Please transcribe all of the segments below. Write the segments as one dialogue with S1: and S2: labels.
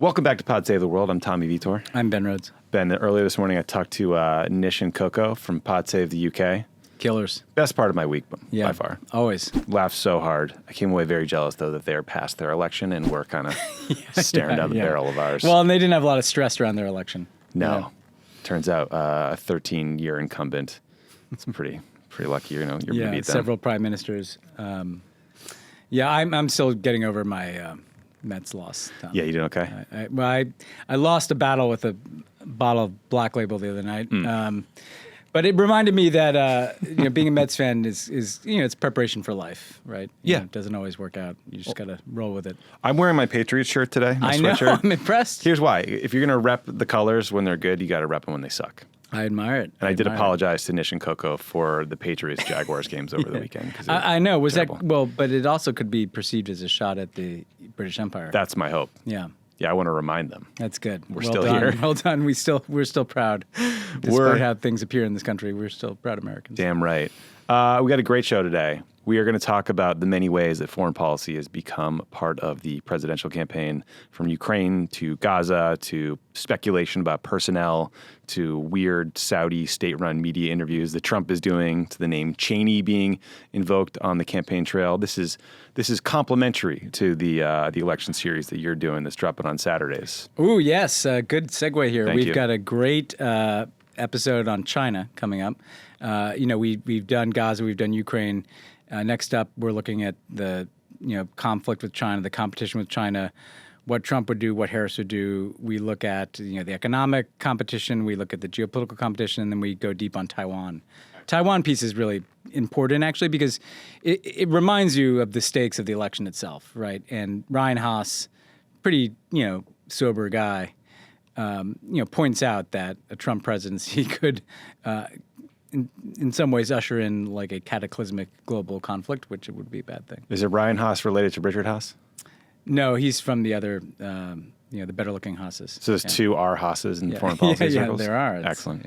S1: Welcome back to Pod Save the World. I'm Tommy Vitor.
S2: I'm Ben Rhodes.
S1: Ben, earlier this morning I talked to Nish and Coco from Pod Save the UK.
S2: Killers.
S1: Best part of my week by far.
S2: Always.
S1: Laughed so hard. I came away very jealous, though, that they're past their election and we're kind of staring down the barrel of ours.
S2: Well, and they didn't have a lot of stress around their election.
S1: No. Turns out a 13-year incumbent. It's pretty lucky, you're going to beat them.
S2: Several prime ministers. I'm still getting over my Mets loss. Tom.
S1: Yeah, you doing okay?
S2: I lost a battle with a bottle of Black Label the other night. But it reminded me that being a Mets fan is it's preparation for life, right? It doesn't always work out. You just got to roll with it.
S1: I'm wearing my Patriots shirt today.
S2: I know. I'm impressed.
S1: Here's why: if you're going to rep the colors when they're good, you got to rep them when they suck.
S2: I admire it.
S1: And I did apologize to Nish and Coco for the Patriots-Jaguars games over the weekend.
S2: I know. Was terrible. But it also could be perceived as a shot at the British Empire.
S1: That's my hope.
S2: Yeah.
S1: Yeah, I want to remind them.
S2: That's good.
S1: We're still here.
S2: Well done. We're still proud. Despite how things appear in this country, we're still proud Americans.
S1: Damn right. We got a great show today. We are going to talk about the many ways that foreign policy has become part of the presidential campaign, from Ukraine to Gaza to speculation about personnel to weird Saudi state-run media interviews that Trump is doing, to the name Cheney being invoked on the campaign trail. This is complementary to the election series that you're doing that's dropping on Saturdays.
S2: Ooh, yes. Good segue here.
S1: Thank you.
S2: We've got a great episode on China coming up. We've done Gaza, we've done Ukraine. Next up, we're looking at the conflict with China, the competition with China, what Trump would do, what Harris would do. We look at the economic competition, we look at the geopolitical competition, and then we go deep on Taiwan. Taiwan piece is really important, actually, because it reminds you of the stakes of the election itself, right? And Ryan Haas, pretty sober guy, points out that a Trump presidency could. In some ways, usher in like a cataclysmic global conflict, which would be a bad thing.
S1: Is it Ryan Haas related to Richard Haas?
S2: No, he's from the other, the better-looking Haas's.
S1: So there's two R Haas's in foreign policy circles?
S2: Yeah, there are.
S1: Excellent.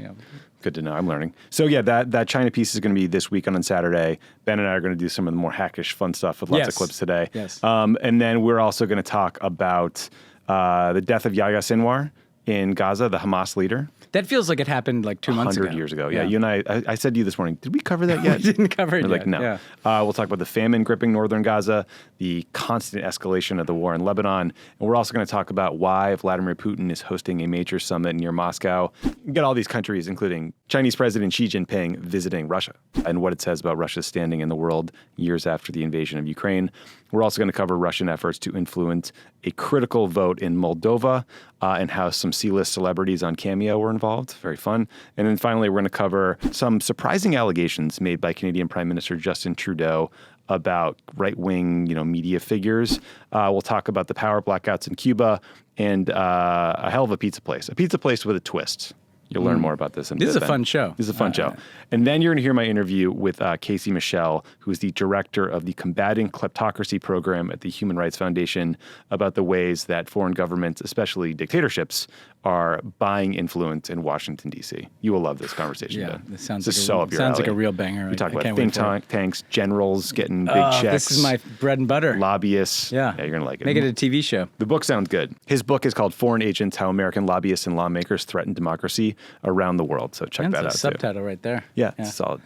S1: Good to know. I'm learning. So yeah, that China piece is going to be this weekend on Saturday. Ben and I are going to do some of the more hackish, fun stuff with lots of clips today.
S2: Yes.
S1: And then we're also going to talk about the death of Yahya Sinwar in Gaza, the Hamas leader.
S2: That feels like it happened like 2 months ago.
S1: 100 years ago. Yeah, you and I said to you this morning, did we cover that yet?
S2: We didn't cover it yet.
S1: Like, no.
S2: Yeah.
S1: We'll talk about the famine gripping northern Gaza, the constant escalation of the war in Lebanon, and we're also going to talk about why Vladimir Putin is hosting a major summit near Moscow. You got all these countries, including Chinese President Xi Jinping, visiting Russia, and what it says about Russia's standing in the world years after the invasion of Ukraine. We're also going to cover Russian efforts to influence a critical vote in Moldova and how some C-list celebrities on Cameo were involved. Very fun. And then finally, we're going to cover some surprising allegations made by Canadian Prime Minister Justin Trudeau about right-wing, media figures. We'll talk about the power blackouts in Cuba and a hell of a pizza place with a twist. You'll learn more about this.
S2: This is a fun show.
S1: This is a fun show. And then you're going to hear my interview with Casey Michel, who is the director of the Combating Kleptocracy program at the Human Rights Foundation, about the ways that foreign governments, especially dictatorships, are buying influence in Washington, D.C. You will love this conversation, Ben.
S2: This sounds
S1: like
S2: a real banger.
S1: We talk about think tanks, generals getting big checks.
S2: This is my bread and butter.
S1: Lobbyists.
S2: Yeah,
S1: you're going to like it.
S2: Make it a TV show.
S1: The book sounds good. His book is called Foreign Agents, How American Lobbyists and Lawmakers Threaten Democracy Around the World. So check that out.
S2: That's a subtitle right there.
S1: Yeah, it's solid.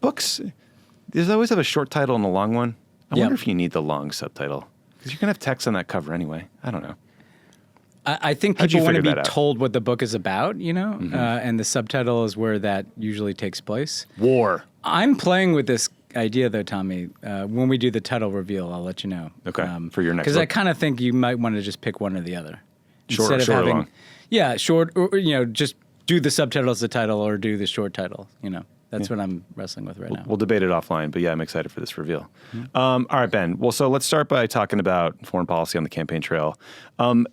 S1: Books, there's always have a short title and a long one. I wonder if you need the long subtitle, because you're going to have text on that cover anyway. I don't know.
S2: I think people want to be told what the book is about, and the subtitle is where that usually takes place.
S1: War.
S2: I'm playing with this idea, though, Tommy. When we do the title reveal, I'll let you know.
S1: Okay, for your next book.
S2: Because I kind of think you might want to just pick one or the other.
S1: Short or long?
S2: Yeah, short, or, just do the subtitle as the title or do the short title, That's what I'm wrestling with right now.
S1: We'll debate it offline, but yeah, I'm excited for this reveal. All right, Ben. Well, so let's start by talking about foreign policy on the campaign trail. Arguably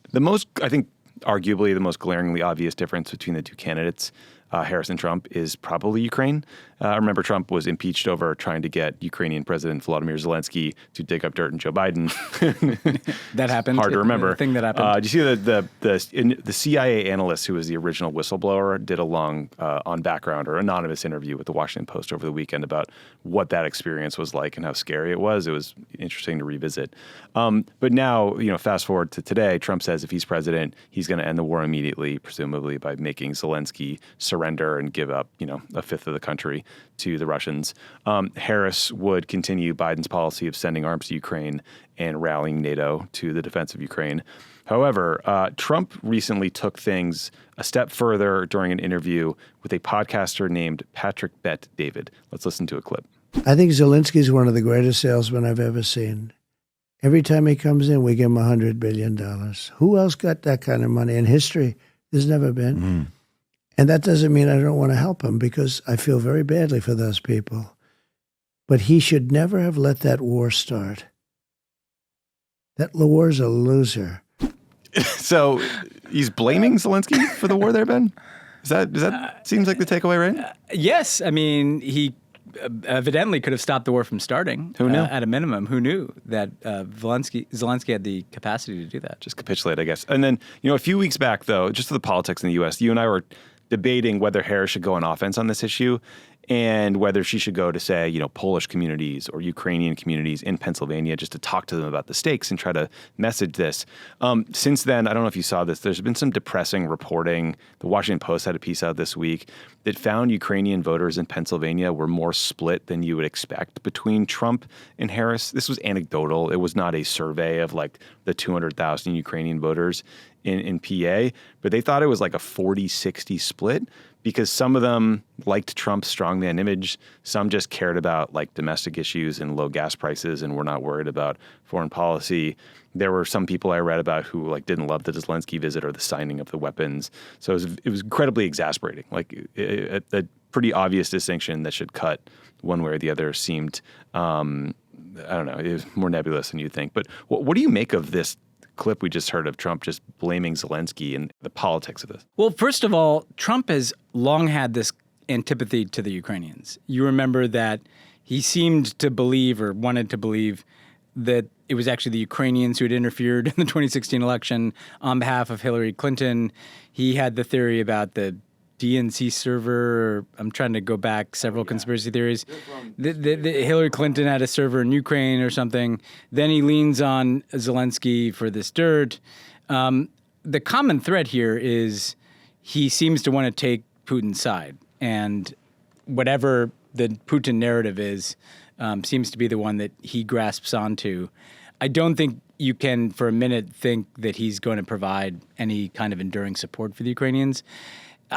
S1: the most glaringly obvious difference between the two candidates, Harris and Trump, is probably Ukraine. I remember Trump was impeached over trying to get Ukrainian President Volodymyr Zelensky to dig up dirt in Joe Biden.
S2: That happened.
S1: Hard to remember.
S2: The thing that happened.
S1: Did you see the CIA analyst who was the original whistleblower did a long on background or anonymous interview with the Washington Post over the weekend about what that experience was like and how scary it was. It was interesting to revisit. But now, fast forward to today, Trump says if he's president, he's going to end the war immediately, presumably by making Zelensky surrender and give up, a fifth of the country to the Russians. Harris would continue Biden's policy of sending arms to Ukraine and rallying NATO to the defense of Ukraine. However, Trump recently took things a step further during an interview with a podcaster named Patrick Bet David. Let's listen to a clip.
S3: I think Zelensky is one of the greatest salesmen I've ever seen. Every time he comes in, we give him $100 billion. Who else got that kind of money in history? There's never been. Mm. And that doesn't mean I don't want to help him, because I feel very badly for those people. But he should never have let that war start. That war's a loser.
S1: So he's blaming Zelensky for the war there, Ben? Does that seems like the takeaway, right?
S2: Yes. I mean, he evidently could have stopped the war from starting.
S1: Who knew?
S2: At a minimum, who knew that Zelensky had the capacity to do that?
S1: Just capitulate, I guess. And then, a few weeks back, though, just to the politics in the U.S., you and I were debating whether Harris should go on offense on this issue and whether she should go to, say, Polish communities or Ukrainian communities in Pennsylvania just to talk to them about the stakes and try to message this. Since then, I don't know if you saw this, there's been some depressing reporting. The Washington Post had a piece out this week that found Ukrainian voters in Pennsylvania were more split than you would expect between Trump and Harris. This was anecdotal. It was not a survey of like the 200,000 Ukrainian voters in PA, but they thought it was like a 40-60 split, because some of them liked Trump's strongman image. Some just cared about like domestic issues and low gas prices and were not worried about foreign policy. There were some people I read about who like didn't love the Zelensky visit or the signing of the weapons. So it was incredibly exasperating. Like a pretty obvious distinction that should cut one way or the other seemed, I don't know, it was more nebulous than you'd think. But what do you make of this clip we just heard of Trump just blaming Zelensky and the politics of this?
S2: Well, first of all, Trump has long had this antipathy to the Ukrainians. You remember that he seemed to believe, or wanted to believe, that it was actually the Ukrainians who had interfered in the 2016 election on behalf of Hillary Clinton. He had the theory about the DNC server. I'm trying to go back several conspiracy theories. The Hillary Clinton had a server in Ukraine or something. Then he leans on Zelensky for this dirt. The common thread here is he seems to want to take Putin's side. And whatever the Putin narrative is, seems to be the one that he grasps onto. I don't think you can for a minute think that he's going to provide any kind of enduring support for the Ukrainians.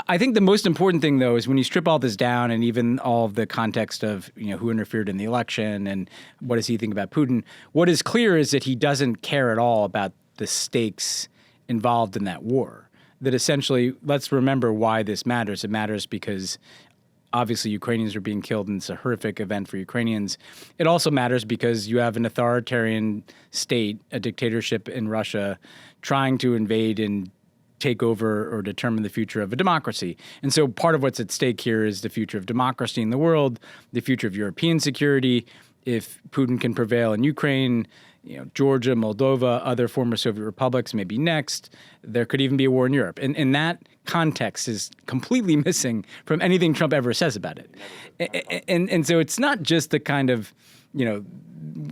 S2: I think the most important thing, though, is when you strip all this down, and even all of the context of who interfered in the election and what does he think about Putin, what is clear is that he doesn't care at all about the stakes involved in that war. That essentially, let's remember why this matters. It matters because obviously Ukrainians are being killed, and it's a horrific event for Ukrainians. It also matters because you have an authoritarian state, a dictatorship in Russia, trying to invade and take over or determine the future of a democracy. And so part of what's at stake here is the future of democracy in the world, the future of European security. If Putin can prevail in Ukraine, Georgia, Moldova, other former Soviet republics may be next. There could even be a war in Europe. And that context is completely missing from anything Trump ever says about it. And so it's not just the kind of,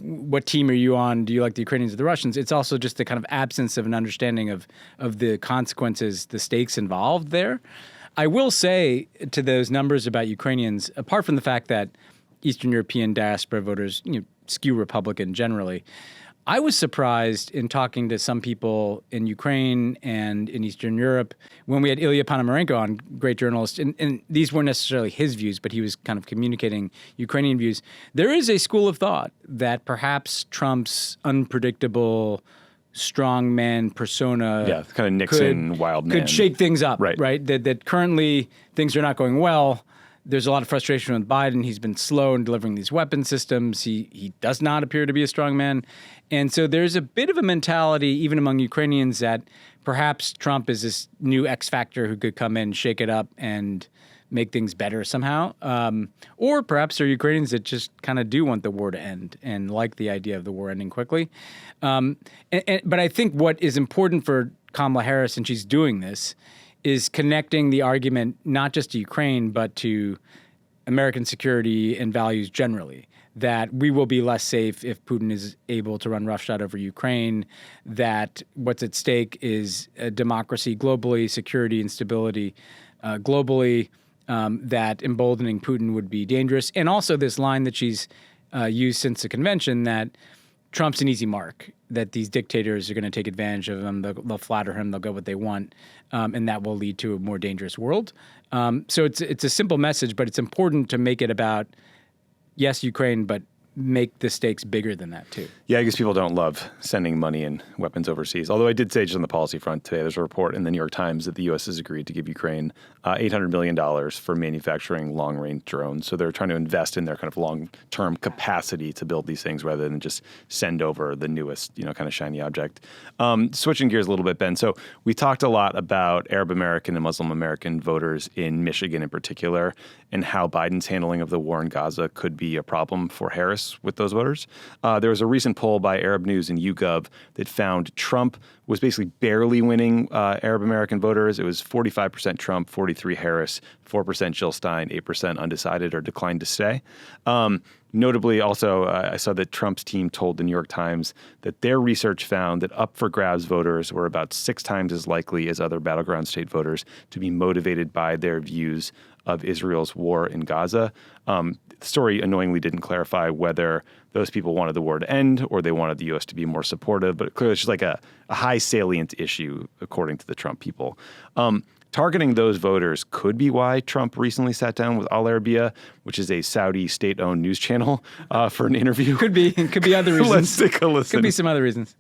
S2: what team are you on? Do you like the Ukrainians or the Russians? It's also just the kind of absence of an understanding of the consequences, the stakes involved there. I will say to those numbers about Ukrainians, apart from the fact that Eastern European diaspora voters skew Republican generally, I was surprised in talking to some people in Ukraine and in Eastern Europe when we had Ilya Ponomarenko on, great journalist, and these weren't necessarily his views, but he was kind of communicating Ukrainian views. There is a school of thought that perhaps Trump's unpredictable strongman persona,
S1: kind of Nixon wild man,
S2: could shake things up,
S1: right?
S2: That currently things are not going well. There's a lot of frustration with Biden. He's been slow in delivering these weapon systems. He does not appear to be a strong man. And so there's a bit of a mentality, even among Ukrainians, that perhaps Trump is this new X factor who could come in, shake it up, and make things better somehow. Or perhaps there are Ukrainians that just kind of do want the war to end and like the idea of the war ending quickly. But I think what is important for Kamala Harris, and she's doing this, is connecting the argument not just to Ukraine, but to American security and values generally. That we will be less safe if Putin is able to run roughshod over Ukraine, that what's at stake is democracy globally, security and stability globally, that emboldening Putin would be dangerous. And also this line that she's used since the convention that Trump's an easy mark, that these dictators are going to take advantage of him, they'll flatter him, they'll get what they want, and that will lead to a more dangerous world. So it's a simple message, but it's important to make it about yes, Ukraine, but make the stakes bigger than that, too.
S1: Yeah, I guess people don't love sending money and weapons overseas. Although I did say just on the policy front today, there's a report in the New York Times that the U.S. has agreed to give Ukraine $800 million for manufacturing long-range drones. So they're trying to invest in their kind of long-term capacity to build these things rather than just send over the newest, kind of shiny object. Switching gears a little bit, Ben. So we talked a lot about Arab American and Muslim American voters in Michigan in particular and how Biden's handling of the war in Gaza could be a problem for Harris with those voters. There was a recent poll by Arab News and YouGov that found Trump was basically barely winning Arab American voters. It was 45% Trump, 43% Harris, 4% Jill Stein, 8% undecided or declined to stay. Notably, also, I saw that Trump's team told the New York Times that their research found that up-for-grabs voters were about 6 times as likely as other battleground state voters to be motivated by their views of Israel's war in Gaza. The story annoyingly didn't clarify whether those people wanted the war to end or they wanted the U.S. to be more supportive, but clearly it's just like a high salient issue, according to the Trump people. Targeting those voters could be why Trump recently sat down with Al Arabiya, which is a Saudi state-owned news channel, for an interview.
S2: Could be other reasons.
S1: Let's take a listen.
S2: Could be some other reasons.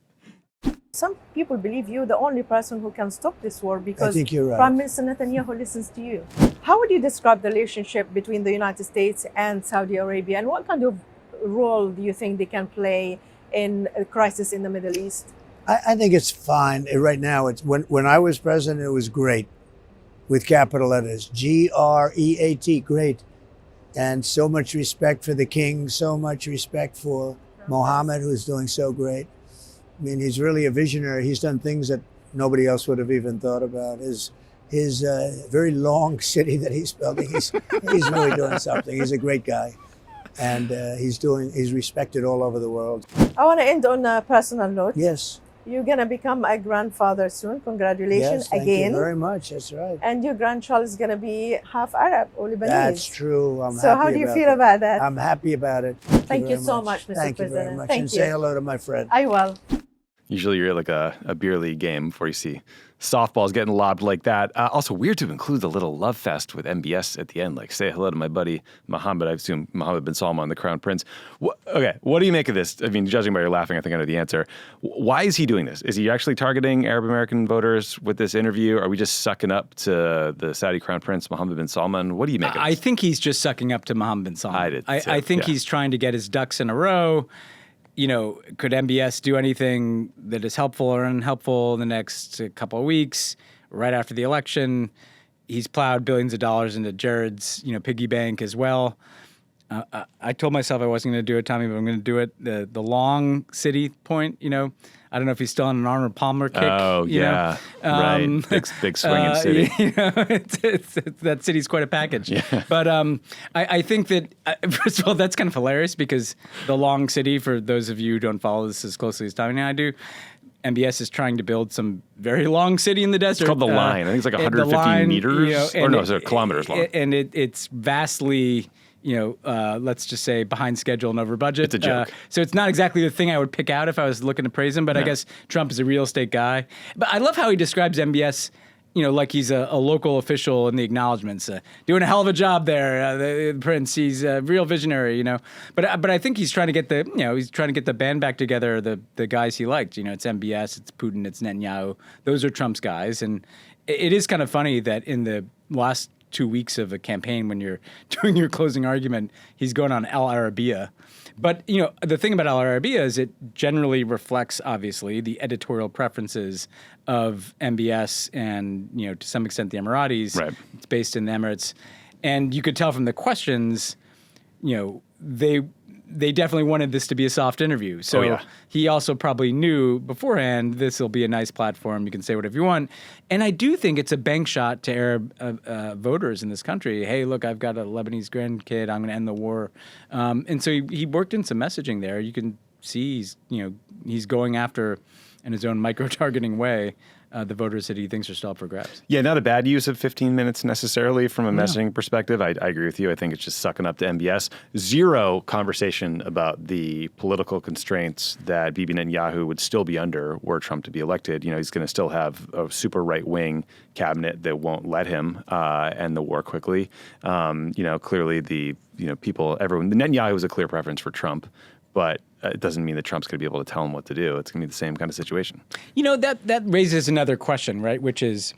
S4: Some people believe you're the only person who can stop this war because
S3: I think you're right.
S4: Prime Minister Netanyahu listens to you. How would you describe the relationship between the United States and Saudi Arabia, and what kind of role do you think they can play in a crisis in the Middle East?
S3: I think it's fine. Right now, it's when I was president, it was great. With capital letters, G-R-E-A-T, great. And so much respect for the king, so much respect for Mohammed, who's doing so great. I mean, he's really a visionary. He's done things that nobody else would have even thought about. His very long city that he's building, he's really doing something. He's a great guy. And he's respected all over the world.
S4: I want to end on a personal note.
S3: Yes.
S4: You're going to become a grandfather soon. Congratulations
S3: Yes, thank
S4: again.
S3: you very much. That's right.
S4: And your grandchild is going to be half Arab or Lebanese.
S3: That's true. I'm
S4: So
S3: happy
S4: how do you
S3: about
S4: feel
S3: that.
S4: about that?
S3: I'm happy about it.
S4: Thank you
S3: very
S4: so much, Mr.
S3: Thank you
S4: President.
S3: very much.
S4: Thank
S3: And
S4: you.
S3: say hello to my friend.
S4: I will.
S1: Usually you're at like a beer league game before you see softballs getting lobbed like that. Also weird to include the little love fest with MBS at the end, like say hello to my buddy Mohammed. I assume Mohammed bin Salman, the crown prince. Okay, what do you make of this? I mean, judging by your laughing, I think I know the answer. Why is he doing this? Is he actually targeting Arab American voters with this interview? Are we just sucking up to the Saudi crown prince Mohammed bin Salman? What do you make of this?
S2: I think he's just sucking up to Mohammed bin Salman.
S1: I did too,
S2: I think
S1: yeah.
S2: he's trying to get his ducks in a row. Could MBS do anything that is helpful or unhelpful in the next couple of weeks, right after the election? He's plowed billions of dollars into Jared's, piggy bank as well. I told myself I wasn't going to do it, Tommy, but I'm going to do it. The long city point, I don't know if he's still on an Arnold Palmer kick.
S1: Oh, yeah. Right. Big swinging city.
S2: It's that city's quite a package.
S1: Yeah.
S2: But I think that, first of all, that's kind of hilarious because the long city, for those of you who don't follow this as closely as Tommy and I do, MBS is trying to build some very long city in the desert.
S1: It's called The Line. I think it's like 150 meters. Kilometers long.
S2: And it's vastly... let's just say behind schedule and over budget.
S1: It's a joke.
S2: So it's not exactly the thing I would pick out if I was looking to praise him, but I guess Trump is a real estate guy. But I love how he describes MBS, like he's a local official in the acknowledgments, doing a hell of a job there, the prince. He's a real visionary, But I think he's trying to get the band back together, the guys he liked. It's MBS, it's Putin, it's Netanyahu. Those are Trump's guys. And it is kind of funny that in the last 2 weeks of a campaign, when you're doing your closing argument, he's going on Al Arabiya. But, the thing about Al Arabiya is it generally reflects, obviously, the editorial preferences of MBS and, to some extent, the Emiratis.
S1: Right.
S2: It's based in the Emirates. And you could tell from the questions, they definitely wanted this to be a soft interview. So he also probably knew beforehand, this will be a nice platform. You can say whatever you want. And I do think it's a bank shot to Arab voters in this country. Hey, look, I've got a Lebanese grandkid. I'm going to end the war. And so he worked in some messaging there. You can see he's going after, in his own micro-targeting way, the voters that he thinks are still up for grabs.
S1: Yeah, not a bad use of 15 minutes necessarily from a messaging perspective. I agree with you. I think it's just sucking up to MBS. Zero conversation about the political constraints that Bibi Netanyahu would still be under were Trump to be elected. He's going to still have a super right-wing cabinet that won't let him end the war quickly. Clearly everyone, Netanyahu was a clear preference for Trump, but it doesn't mean that Trump's going to be able to tell him what to do. It's going to be the same kind of situation.
S2: That raises another question, right? Which is,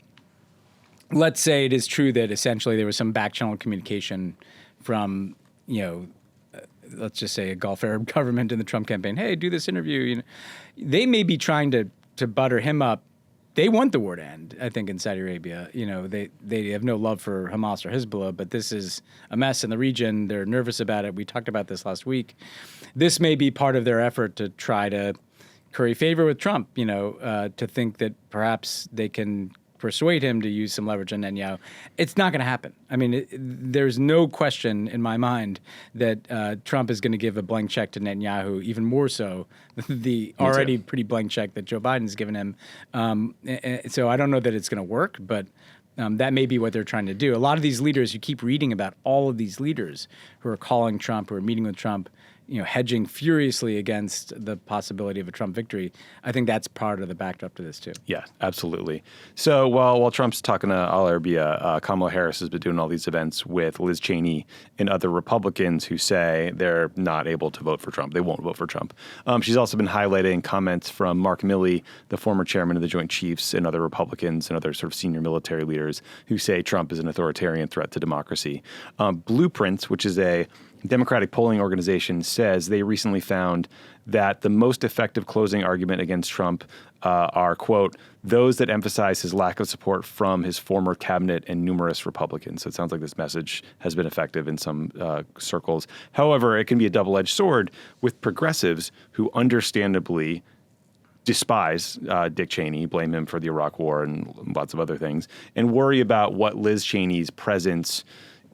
S2: let's say it is true that essentially there was some back channel communication from, let's just say a Gulf Arab government in the Trump campaign. Hey, do this interview. They may be trying to butter him up. They want the war to end, I think, in Saudi Arabia. They have no love for Hamas or Hezbollah, but this is a mess in the region. They're nervous about it. We talked about this last week. This may be part of their effort to try to curry favor with Trump, to think that perhaps they can persuade him to use some leverage on Netanyahu. It's not going to happen. I mean, there's no question in my mind that Trump is going to give a blank check to Netanyahu, even more so the already pretty blank check that Joe Biden's given him. So I don't know that it's going to work, but that may be what they're trying to do. A lot of these leaders, you keep reading about all of these leaders who are calling Trump, who are meeting with Trump, hedging furiously against the possibility of a Trump victory. I think that's part of the backdrop to this too.
S1: Yeah, absolutely. So while Trump's talking to Al Arabiya, Kamala Harris has been doing all these events with Liz Cheney and other Republicans who say they're not able to vote for Trump. They won't vote for Trump. She's also been highlighting comments from Mark Milley, the former chairman of the Joint Chiefs, and other Republicans and other sort of senior military leaders who say Trump is an authoritarian threat to democracy. Blueprints, which is a Democratic polling organization, says they recently found that the most effective closing argument against Trump are, quote, those that emphasize his lack of support from his former cabinet and numerous Republicans. So it sounds like this message has been effective in some circles. However, it can be a double-edged sword with progressives who understandably despise Dick Cheney, blame him for the Iraq War and lots of other things, and worry about what Liz Cheney's presence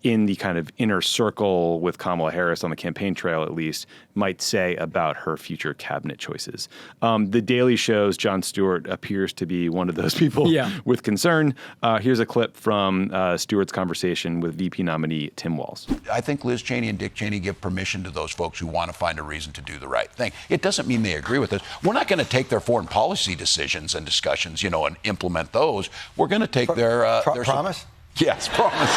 S1: in the kind of inner circle with Kamala Harris on the campaign trail, at least, might say about her future cabinet choices. The Daily Show's Jon Stewart appears to be one of those people with concern. Here's a clip from Stewart's conversation with VP nominee Tim Walz.
S5: I think Liz Cheney and Dick Cheney give permission to those folks who want to find a reason to do the right thing. It doesn't mean they agree with us. We're not going to take their foreign policy decisions and discussions, and implement those. We're going to take their
S6: promise?
S5: Yes, promise.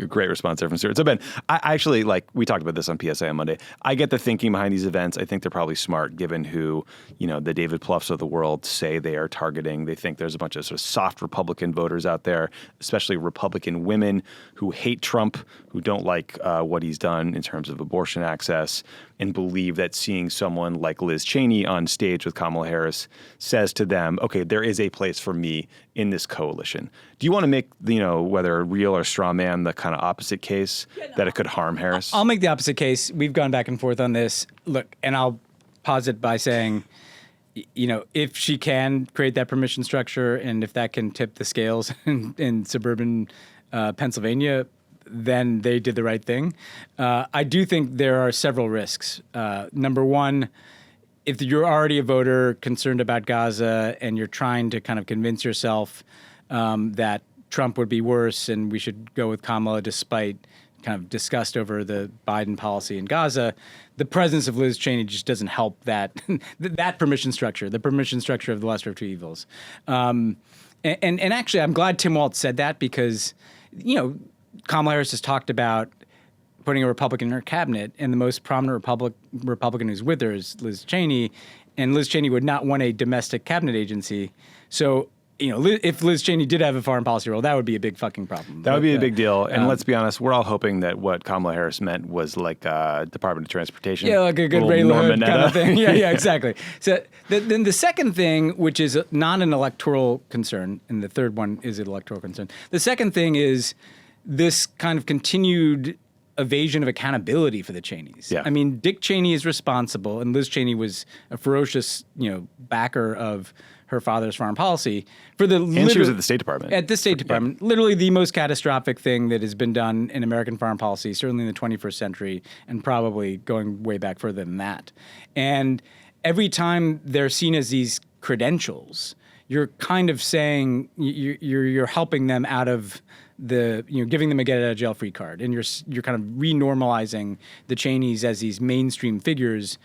S1: Great response there from Stewart. So Ben, I actually, we talked about this on PSA on Monday. I get the thinking behind these events. I think they're probably smart given who, the David Plouffes of the world say they are targeting. They think there's a bunch of sort of soft Republican voters out there, especially Republican women who hate Trump, who don't like what he's done in terms of abortion access, and believe that seeing someone like Liz Cheney on stage with Kamala Harris says to them, okay, there is a place for me in this coalition. Do you want to make, whether real or straw man, the kind of opposite case that it could harm Harris?
S2: I'll make the opposite case. We've gone back and forth on this. Look, and I'll posit by saying, if she can create that permission structure and if that can tip the scales in suburban Pennsylvania, then they did the right thing. I do think there are several risks. Number one, if you're already a voter concerned about Gaza and you're trying to kind of convince yourself that Trump would be worse and we should go with Kamala despite kind of disgust over the Biden policy in Gaza, the presence of Liz Cheney just doesn't help that that permission structure, the permission structure of the lesser of two evils. And actually, I'm glad Tim Walz said that because, Kamala Harris has talked about putting a Republican in her cabinet, and the most prominent Republican who's with her is Liz Cheney, and Liz Cheney would not want a domestic cabinet agency. So if Liz Cheney did have a foreign policy role, that would be a big fucking problem.
S1: That would be a big deal. And let's be honest, we're all hoping that what Kamala Harris meant was like Department of Transportation.
S2: Yeah, like a good Ray LaHood kind of thing. Yeah, exactly. So then the second thing, which is not an electoral concern, and the third one is an electoral concern. The second thing is this kind of continued evasion of accountability for the Cheneys.
S1: Yeah.
S2: I mean, Dick Cheney is responsible, and Liz Cheney was a ferocious, backer of her father's foreign policy for the.
S1: And she was at the State Department.
S2: At the State Department, literally the most catastrophic thing that has been done in American foreign policy, certainly in the 21st century, and probably going way back further than that. And every time they're seen as these credentials, you're kind of saying you're helping them out of giving them a get out of jail free card, and you're kind of renormalizing the Cheneys as these mainstream figures.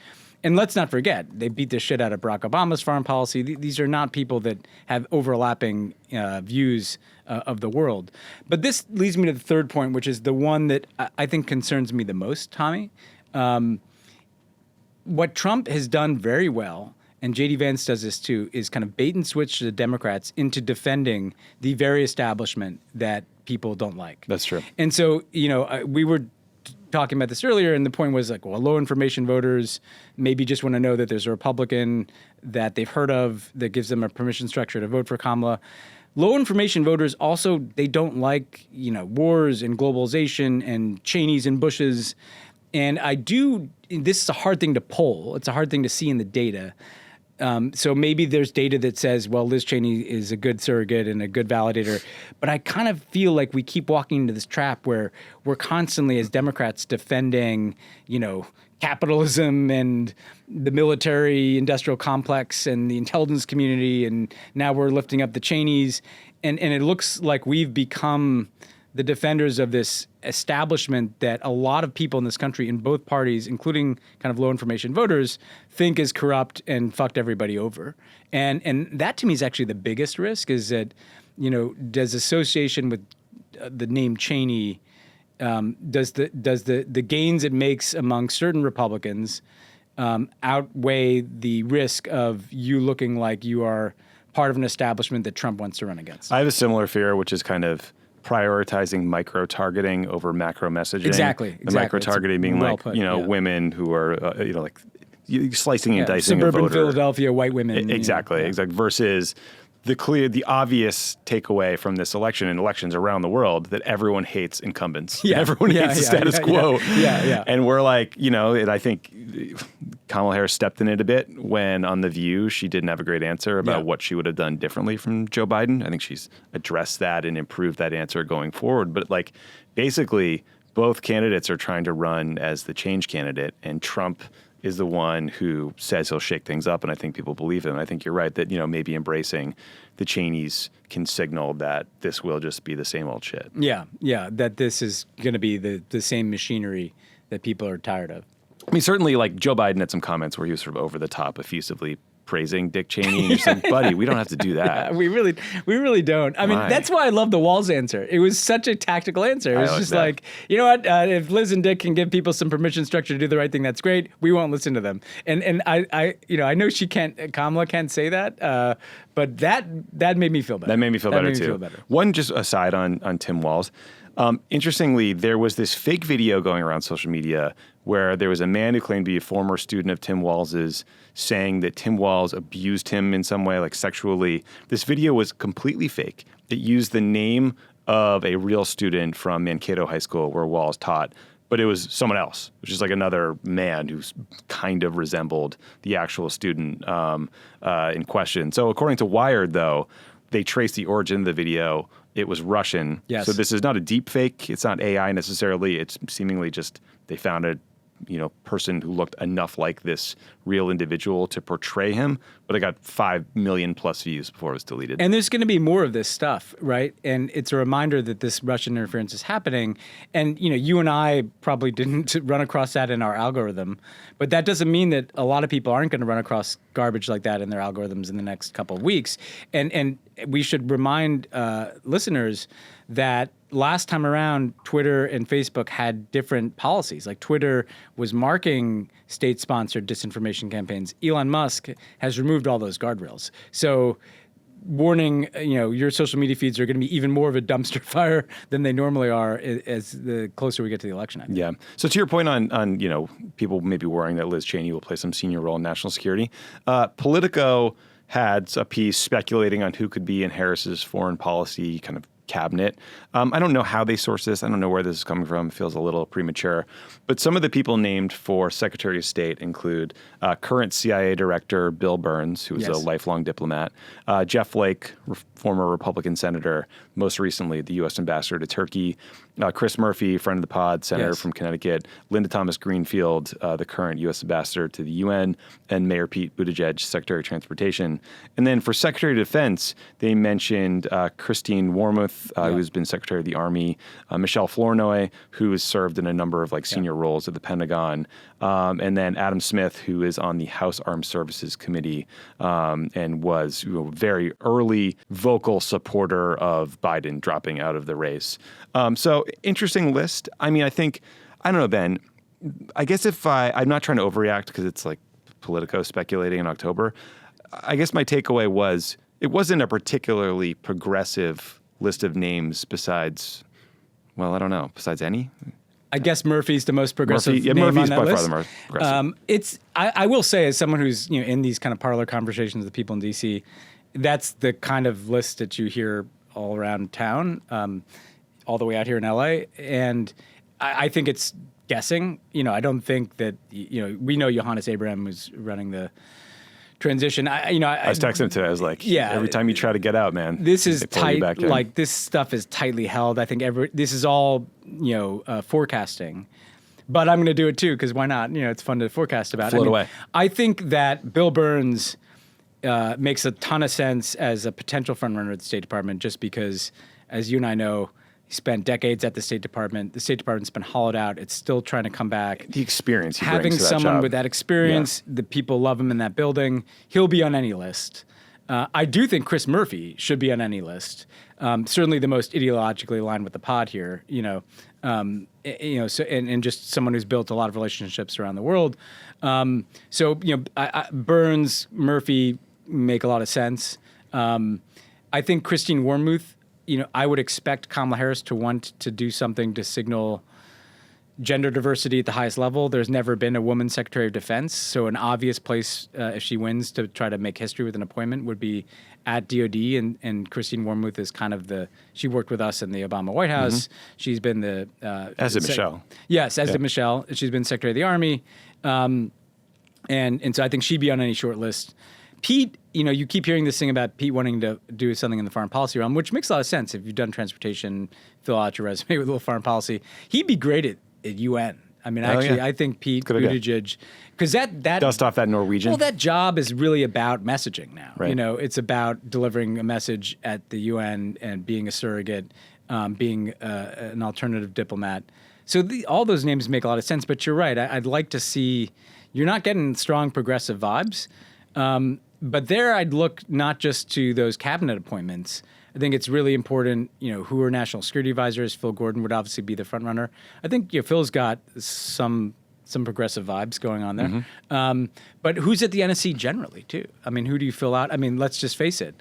S2: And let's not forget, they beat the shit out of Barack Obama's foreign policy. These are not people that have overlapping views of the world. But this leads me to the third point, which is the one that I think concerns me the most, Tommy. What Trump has done very well, and J.D. Vance does this too, is kind of bait and switch the Democrats into defending the very establishment that people don't like.
S1: That's true.
S2: And so, we were talking about this earlier, and the point was like, well, low information voters maybe just want to know that there's a Republican that they've heard of that gives them a permission structure to vote for Kamala. Low information voters also, they don't like, wars and globalization and Cheneys and Bushes. And this is a hard thing to poll. It's a hard thing to see in the data. So maybe there's data that says, well, Liz Cheney is a good surrogate and a good validator. But I kind of feel like we keep walking into this trap where we're constantly, as Democrats, defending, capitalism and the military industrial complex and the intelligence community. And now we're lifting up the Cheneys. And it looks like we've become the defenders of this establishment that a lot of people in this country in both parties, including kind of low information voters, think is corrupt and fucked everybody over. And that to me is actually the biggest risk, is that, does association with the name Cheney, does the gains it makes among certain Republicans outweigh the risk of you looking like you are part of an establishment that Trump wants to run against?
S1: I have a similar fear, which is kind of prioritizing micro-targeting over macro-messaging.
S2: Exactly.
S1: The micro-targeting being women who are, slicing and dicing a voter.
S2: Suburban Philadelphia white women.
S1: Exactly. Versus the obvious takeaway from this election and elections around the world that everyone hates incumbents.
S2: Yeah.
S1: Everyone hates the status quo.
S2: Yeah.
S1: And we're like, and I think Kamala Harris stepped in it a bit when on The View she didn't have a great answer about what she would have done differently from Joe Biden. I think she's addressed that and improved that answer going forward. But basically both candidates are trying to run as the change candidate, and Trump is the one who says he'll shake things up, and I think people believe him. I think you're right that, maybe embracing the Cheneys can signal that this will just be the same old shit.
S2: Yeah, that this is going to be the same machinery that people are tired of.
S1: I mean, certainly, Joe Biden had some comments where he was sort of over the top, effusively praising Dick Cheney, and you're saying, buddy, we don't have to do that.
S2: Yeah, we really don't. I mean, that's why I love the Walz answer. It was such a tactical answer. It was just like, you know what? If Liz and Dick can give people some permission structure to do the right thing, that's great. We won't listen to them. And I know Kamala can't say that, but that made me feel better.
S1: That made me feel better too. One just aside on Tim Walz. Interestingly, there was this fake video going around social media where there was a man who claimed to be a former student of Tim Walz's saying that Tim Walz abused him in some way, sexually. This video was completely fake. It used the name of a real student from Mankato High School where Walz taught, but it was someone else, which is another man who kind of resembled the actual student in question. So according to Wired, though, they traced the origin of the video. It was Russian.
S2: Yes.
S1: So this is not a deep fake. It's not AI necessarily. It's seemingly just they found a person who looked enough like this real individual to portray him, but it got 5 million plus views before it was deleted.
S2: And there's going to be more of this stuff, right? And it's a reminder that this Russian interference is happening. And, you and I probably didn't run across that in our algorithm, but that doesn't mean that a lot of people aren't going to run across garbage like that in their algorithms in the next couple of weeks. And we should remind listeners that last time around, Twitter and Facebook had different policies. Twitter was marking state-sponsored disinformation campaigns. Elon Musk has removed all those guardrails. So warning, your social media feeds are going to be even more of a dumpster fire than they normally are as the closer we get to the election. I think.
S1: Yeah. So to your point on people maybe worrying that Liz Cheney will play some senior role in national security, Politico had a piece speculating on who could be in Harris's foreign policy kind of cabinet. I don't know how they source this. I don't know where this is coming from. It feels a little premature. But some of the people named for Secretary of State include current CIA Director Bill Burns, who is a lifelong diplomat, Jeff Flake, former Republican senator, most recently the U.S. ambassador to Turkey, Chris Murphy, friend of the pod, senator from Connecticut, Linda Thomas Greenfield, the current U.S. ambassador to the UN, and Mayor Pete Buttigieg, Secretary of Transportation. And then for Secretary of Defense, they mentioned Christine Wormuth, who's been Secretary of the Army, Michel Flournoy, who has served in a number of senior roles at the Pentagon, and then Adam Smith, who is on the House Armed Services Committee and was a very early vocal supporter of Biden dropping out of the race. So interesting list. I mean, I don't know, Ben, I guess I'm not trying to overreact because it's like Politico speculating in October. I guess my takeaway was it wasn't a particularly progressive list of names besides any.
S2: I guess Murphy's the most progressive name
S1: Murphy's
S2: on that
S1: by
S2: list.
S1: far the most progressive.
S2: I will say, as someone who's in these kind of parlor conversations with people in D.C., that's the kind of list that you hear all around town, all the way out here in L.A. And I think it's guessing. I don't think that we know Johannes Abraham was running the transition. I
S1: was texting him today. I was like, every time you try to get out, man,
S2: this is
S1: they pull you back in.
S2: Like this stuff is tightly held. I think this is all forecasting, but I'm going to do it too because why not? It's fun to forecast about.
S1: Float away.
S2: I think that Bill Burns makes a ton of sense as a potential frontrunner at the State Department, just because, as you and I know, he spent decades at the State Department. The State Department's been hollowed out. It's still trying to come back.
S1: The experience he
S2: having
S1: brings to that
S2: someone
S1: job.
S2: with that experience, the people love him in that building. He'll be on any list. I do think Chris Murphy should be on any list. Certainly the most ideologically aligned with the pod here. So and just someone who's built a lot of relationships around the world. Burns, Murphy make a lot of sense. I think Christine Wormuth. I would expect Kamala Harris to want to do something to signal gender diversity at the highest level. There's never been a woman Secretary of Defense, so an obvious place if she wins to try to make history with an appointment would be at DOD, and Christine Wormuth is kind of she worked with us in the Obama White House. Mm-hmm. She's been
S1: as did Michel.
S2: Yes, as did Michel. She's been Secretary of the Army, and so I think she'd be on any short list. Pete, you keep hearing this thing about Pete wanting to do something in the foreign policy realm, which makes a lot of sense. If you've done transportation, fill out your resume with a little foreign policy. He'd be great at UN. I mean, I think Pete Buttigieg, because that
S1: dust off that Norwegian.
S2: Well, that job is really about messaging now.
S1: Right.
S2: It's about delivering a message at the UN and being a surrogate, being an alternative diplomat. So all those names make a lot of sense. But you're right. I'd like to see. You're not getting strong progressive vibes. But there I'd look not just to those cabinet appointments. I think it's really important, who are national security advisors. Phil Gordon would obviously be the front runner. I think Phil's got some progressive vibes going on there. Mm-hmm. But who's at the NSC generally, too? I mean, who do you fill out? I mean, let's just face it.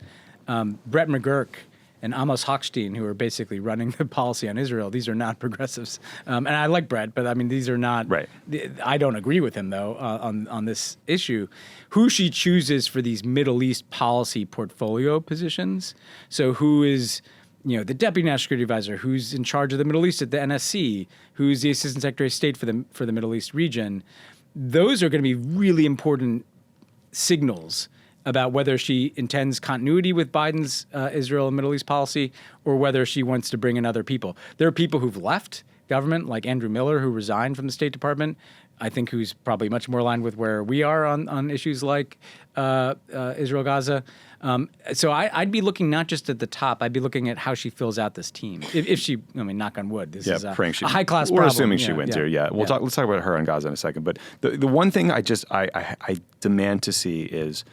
S2: Brett McGurk and Amos Hochstein, who are basically running the policy on Israel, these are not progressives. And I like Brett, but I mean, these are not. Right. I don't agree with him, though, on this issue. Who she chooses for these Middle East policy portfolio positions. So who is, the Deputy National Security Advisor, who's in charge of the Middle East at the NSC, who's the Assistant Secretary of State for the Middle East region. Those are going to be really important signals about whether she intends continuity with Biden's Israel and Middle East policy or whether she wants to bring in other people. There are people who've left government, like Andrew Miller, who resigned from the State Department, I think who's probably much more aligned with where we are on issues like Israel, Gaza. So I'd be looking not just at the top, I'd be looking at how she fills out this team. If she, knock on wood, this is a high-class problem.
S1: We're assuming she wins here, Let's talk about her on Gaza in a second. But the one thing I demand to see is,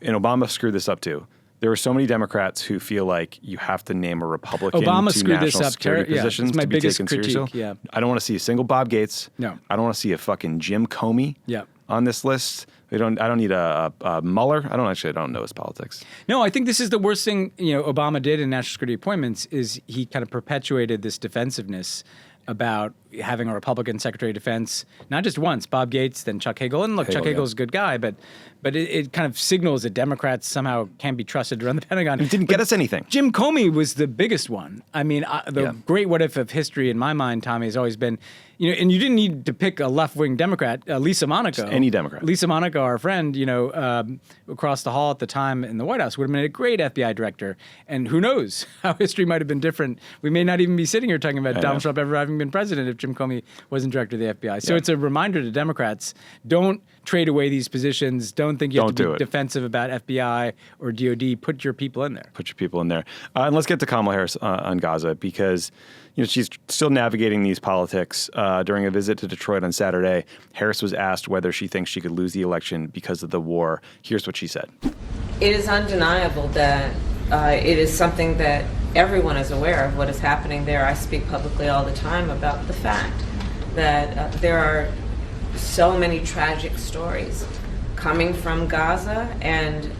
S1: and Obama screwed this up too. There are so many Democrats who feel like you have to name a Republican
S2: Obama
S1: to
S2: screwed
S1: national
S2: this up,
S1: security positions
S2: my
S1: to be
S2: biggest
S1: taken
S2: critique,
S1: seriously. I don't want to see a single Bob Gates.
S2: No.
S1: I don't want to see a fucking Jim Comey on this list. I don't need a Mueller. I don't know his politics.
S2: No, I think this is the worst thing Obama did in national security appointments is he kind of perpetuated this defensiveness about having a Republican Secretary of Defense, not just once, Bob Gates, then Chuck Hagel. And look, Chuck Hagel's a good guy, but it kind of signals that Democrats somehow can't be trusted to run the Pentagon.
S1: It didn't get us anything.
S2: Jim Comey was the biggest one. I mean, the great what if of history in my mind, Tommy, has always been, and you didn't need to pick a left-wing Democrat, Lisa Monaco.
S1: Just any Democrat.
S2: Lisa Monaco, our friend, across the hall at the time in the White House, would have been a great FBI director. And who knows how history might have been different. We may not even be sitting here talking about Donald Trump ever having been president if Jim Comey wasn't director of the FBI. So it's a reminder to Democrats, don't trade away these positions. Don't think you have to be defensive about FBI or DOD. Put your people in there.
S1: And let's get to Kamala Harris on Gaza because she's still navigating these politics. During a visit to Detroit on Saturday, Harris was asked whether she thinks she could lose the election because of the war. Here's what she said.
S6: It is undeniable that it is something that everyone is aware of what is happening there. I speak publicly all the time about the fact that there are so many tragic stories coming from Gaza, and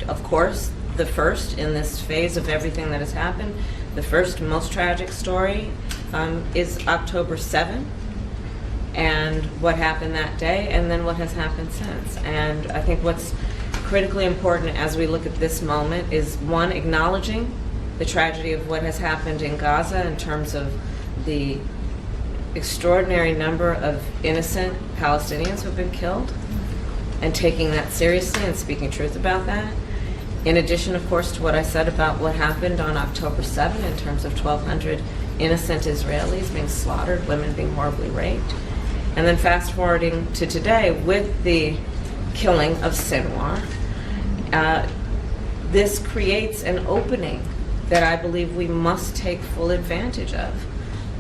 S6: of course the first in this phase of everything that has happened, the first most tragic story is October 7th and what happened that day, and then what has happened since. And I think what's critically important as we look at this moment is, one, acknowledging the tragedy of what has happened in Gaza in terms of the extraordinary number of innocent Palestinians who have been killed, and taking that seriously and speaking truth about that. In addition, of course, to what I said about what happened on October 7th in terms of 1,200 innocent Israelis being slaughtered, women being horribly raped. And then fast forwarding to today with the killing of Sinwar, this creates an opening that I believe we must take full advantage of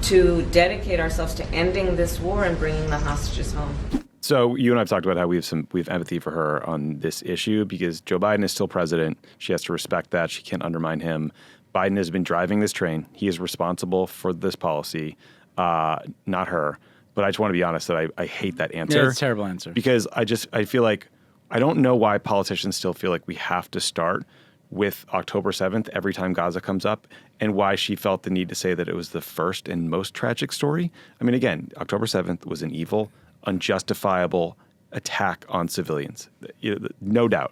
S6: to dedicate ourselves to ending this war and bringing the hostages home.
S1: So you and I have talked about how we have empathy for her on this issue because Joe Biden is still president. She has to respect that. She can't undermine him. Biden has been driving this train. He is responsible for this policy, not her. But I just want to be honest that I hate that answer.
S2: Yeah, it's a terrible answer.
S1: Because I feel like I don't know why politicians still feel like we have to start with October 7th every time Gaza comes up, and why she felt the need to say that it was the first and most tragic story. I mean, again, October 7th was an evil, unjustifiable attack on civilians, no doubt.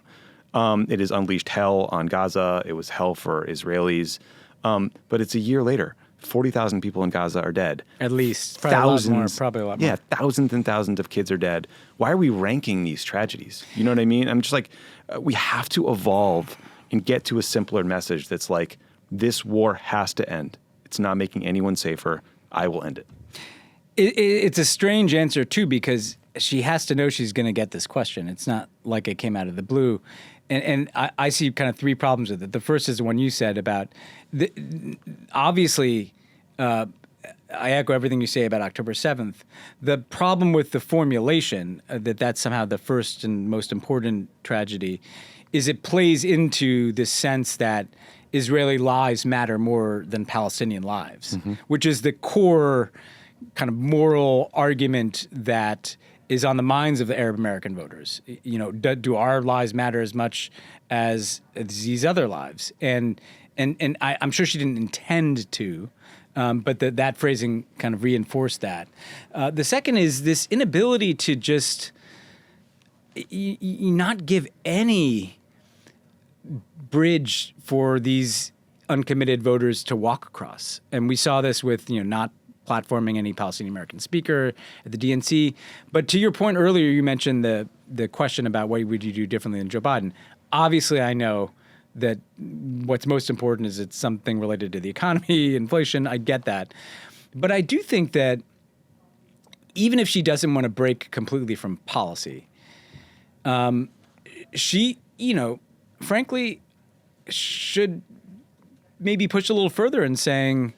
S1: It has unleashed hell on Gaza. It was hell for Israelis. But it's a year later. 40,000 people in Gaza are dead.
S2: At least.
S1: Probably
S2: a lot more.
S1: Yeah, thousands and thousands of kids are dead. Why are we ranking these tragedies? You know what I mean? I'm just like, we have to evolve and get to a simpler message that's like, this war has to end. It's not making anyone safer. I will end it.
S2: It's a strange answer, too, because she has to know she's going to get this question. It's not like it came out of the blue. And I see kind of three problems with it. The first is the one you said about, obviously, I echo everything you say about October 7th. The problem with the formulation, that's somehow the first and most important tragedy, is it plays into this sense that Israeli lives matter more than Palestinian lives, which is the core kind of moral argument that is on the minds of the Arab American voters. Do our lives matter as much as these other lives? And I'm sure she didn't intend to, but that phrasing kind of reinforced that. The second is this inability to just not give any bridge for these uncommitted voters to walk across. And we saw this with, not platforming any Palestinian American speaker at the DNC. But to your point earlier, you mentioned the question about what would you do differently than Joe Biden. Obviously, I know that what's most important is it's something related to the economy, inflation. I get that. But I do think that even if she doesn't want to break completely from policy, she, frankly, should maybe push a little further in saying,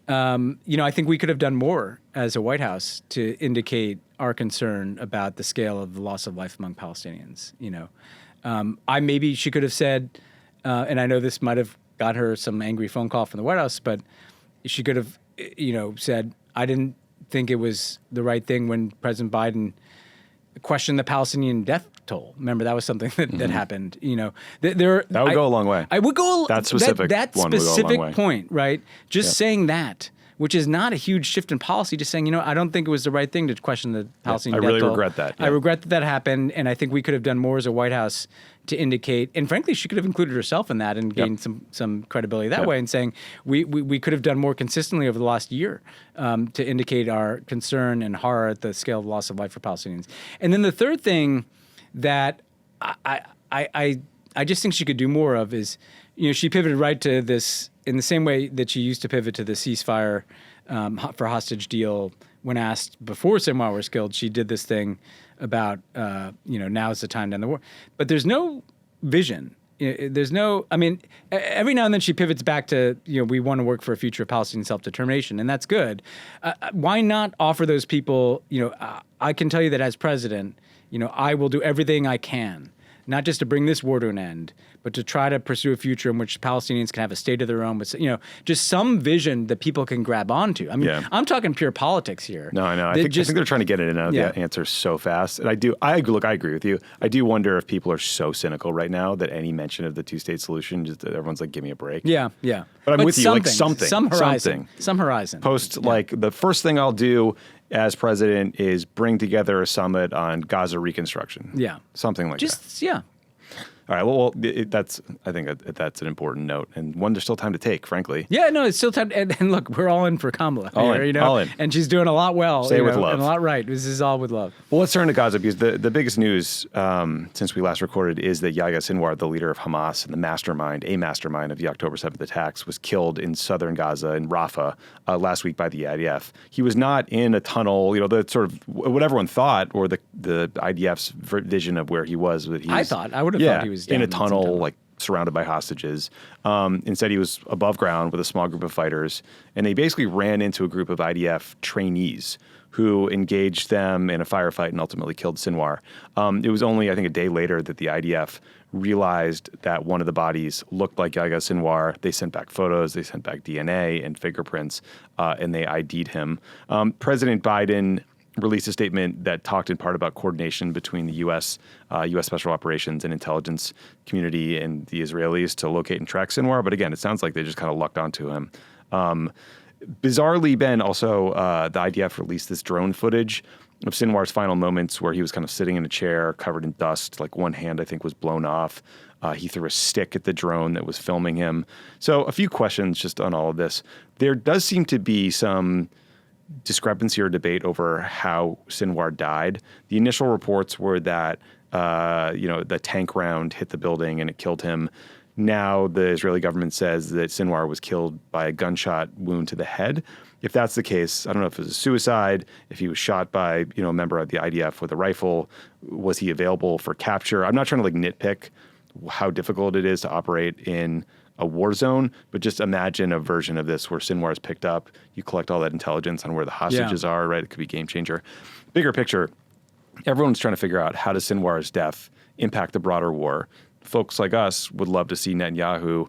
S2: I think we could have done more as a White House to indicate our concern about the scale of the loss of life among Palestinians. Maybe she could have said, and I know this might have got her some angry phone call from the White House, but she could have, said, I didn't think it was the right thing when President Biden questioned the Palestinian death toll. Remember, that was something that happened. You know, that
S1: would go a long way.
S2: I would go
S1: that specific
S2: that
S1: one would go a long
S2: specific
S1: way.
S2: point, right? Just saying that, which is not a huge shift in policy. Just saying, I don't think it was the right thing to question the Palestinian.
S1: I really
S2: death toll.
S1: regret that.
S2: I regret that happened, and I think we could have done more as a White House to indicate, and frankly, she could have included herself in that and gained some credibility that way, and saying we could have done more consistently over the last year to indicate our concern and horror at the scale of loss of life for Palestinians. And then the third thing that I just think she could do more of is, she pivoted right to this in the same way that she used to pivot to the ceasefire for hostage deal when asked before Sinwar was killed. She did this thing about, now's the time to end the war. But there's no vision. There's no, every now and then she pivots back to, we want to work for a future of Palestinian self-determination, and that's good. Why not offer those people, I can tell you that as president, I will do everything I can, not just to bring this war to an end, but to try to pursue a future in which Palestinians can have a state of their own, but just some vision that people can grab onto. I'm talking pure politics here.
S1: No, I know. I think they're trying to get in and out of the answer so fast. And I agree with you. I do wonder if people are so cynical right now that any mention of the two-state solution, just everyone's like, give me a break.
S2: Yeah.
S1: But I'm with you, like something.
S2: Some horizon.
S1: Like the first thing I'll do as president is bring together a summit on Gaza reconstruction.
S2: Yeah.
S1: Something like that. All right. Well, I think that's an important note, and one there's still time to take, frankly.
S2: Yeah, no, it's still time. And look, we're all in for Kamala.
S1: All in.
S2: And she's doing a lot well.
S1: Say with love.
S2: And a lot right. This is all with love.
S1: Well, let's turn to Gaza, because the biggest news since we last recorded is that Yahya Sinwar, the leader of Hamas and a mastermind of the October 7th attacks, was killed in southern Gaza in Rafah last week by the IDF. He was not in a tunnel, the sort of what everyone thought, or the IDF's vision of where he was. I would have thought he was in a tunnel, like surrounded by hostages. Instead, he was above ground with a small group of fighters, and they basically ran into a group of IDF trainees who engaged them in a firefight and ultimately killed Sinwar. It was only, I think, a day later that the IDF realized that one of the bodies looked like Yahya Sinwar. They sent back photos, they sent back DNA and fingerprints, and they ID'd him. President Biden released a statement that talked in part about coordination between the U.S. Special Operations and intelligence community and the Israelis to locate and track Sinwar. But again, it sounds like they just kind of lucked onto him. Bizarrely, Ben, also the IDF released this drone footage of Sinwar's final moments where he was kind of sitting in a chair covered in dust. Like one hand, I think, was blown off. He threw a stick at the drone that was filming him. So a few questions just on all of this. There does seem to be some discrepancy or debate over how Sinwar died. The initial reports were that, the tank round hit the building and it killed him. Now the Israeli government says that Sinwar was killed by a gunshot wound to the head. If that's the case, I don't know if it was a suicide, if he was shot by, a member of the IDF with a rifle. Was he available for capture? I'm not trying to nitpick how difficult it is to operate in a war zone, but just imagine a version of this where Sinwar is picked up. You collect all that intelligence on where the hostages are, right? It could be a game changer. Bigger picture, everyone's trying to figure out how does Sinwar's death impact the broader war. Folks like us would love to see Netanyahu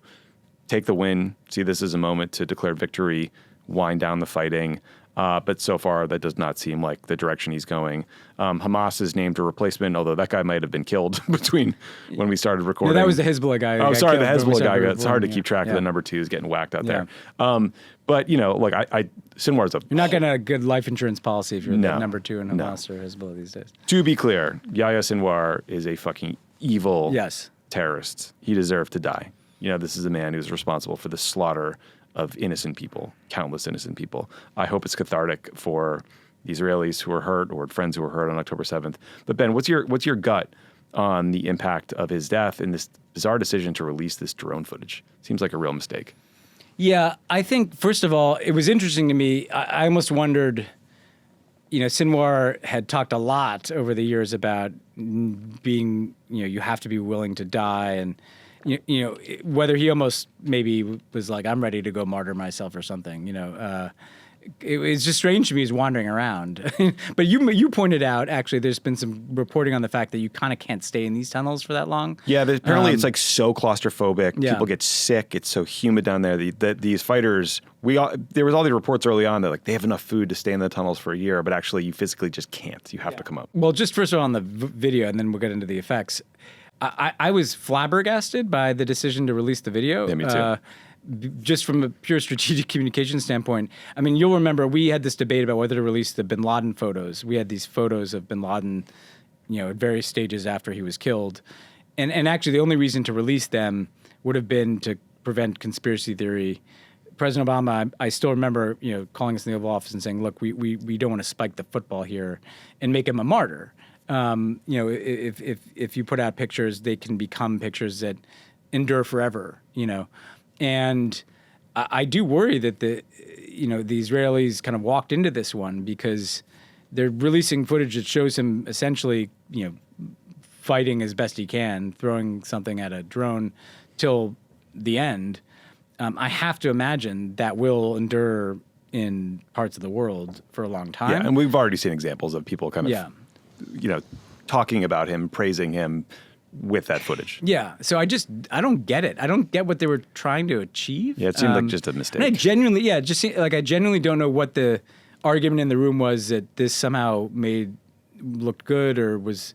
S1: take the win, see this as a moment to declare victory, wind down the fighting. But so far, that does not seem like the direction he's going. Hamas has named a replacement, although that guy might have been killed between when we started recording.
S2: No, that was the Hezbollah guy.
S1: Oh, sorry, the Hezbollah guy. It's hard to keep track of the number two is getting whacked out there. But, Sinwar's
S2: You're not getting a good life insurance policy if you're the number two in Hamas or Hezbollah these days.
S1: To be clear, Yahya Sinwar is a fucking evil terrorist. He deserved to die. This is a man who's responsible for the slaughter of innocent people, countless innocent people. I hope it's cathartic for the Israelis who were hurt or friends who were hurt on October 7th. But Ben, what's your gut on the impact of his death and this bizarre decision to release this drone footage? Seems like a real mistake.
S2: Yeah, I think, first of all, it was interesting to me. I almost wondered, Sinwar had talked a lot over the years about being, you have to be willing to die, and whether he almost maybe was like, I'm ready to go martyr myself or something, it's just strange to me he's wandering around. But you pointed out, actually, there's been some reporting on the fact that you kind of can't stay in these tunnels for that long.
S1: Yeah, apparently it's like so claustrophobic.
S2: Yeah.
S1: People get sick. It's so humid down there. These fighters, there was all these reports early on that like they have enough food to stay in the tunnels for a year, but actually you physically just can't. You have to come up.
S2: Well, just first of all on the video, and then we'll get into the effects. I was flabbergasted by the decision to release the video.
S1: Yeah, me too.
S2: Just from a pure strategic communication standpoint. I mean, you'll remember we had this debate about whether to release the bin Laden photos. We had these photos of bin Laden, at various stages after he was killed. And actually the only reason to release them would have been to prevent conspiracy theory. President Obama, I still remember, calling us in the Oval Office and saying, look, we don't want to spike the football here and make him a martyr. If you put out pictures, they can become pictures that endure forever, And I do worry that the Israelis kind of walked into this one because they're releasing footage that shows him essentially, fighting as best he can, throwing something at a drone till the end. I have to imagine that will endure in parts of the world for a long time.
S1: Yeah, and we've already seen examples of people kind of, talking about him, praising him with that footage.
S2: Yeah, so I don't get it. I don't get what they were trying to achieve.
S1: Yeah, it seemed like just a mistake.
S2: And I genuinely don't know what the argument in the room was that this somehow looked good or was.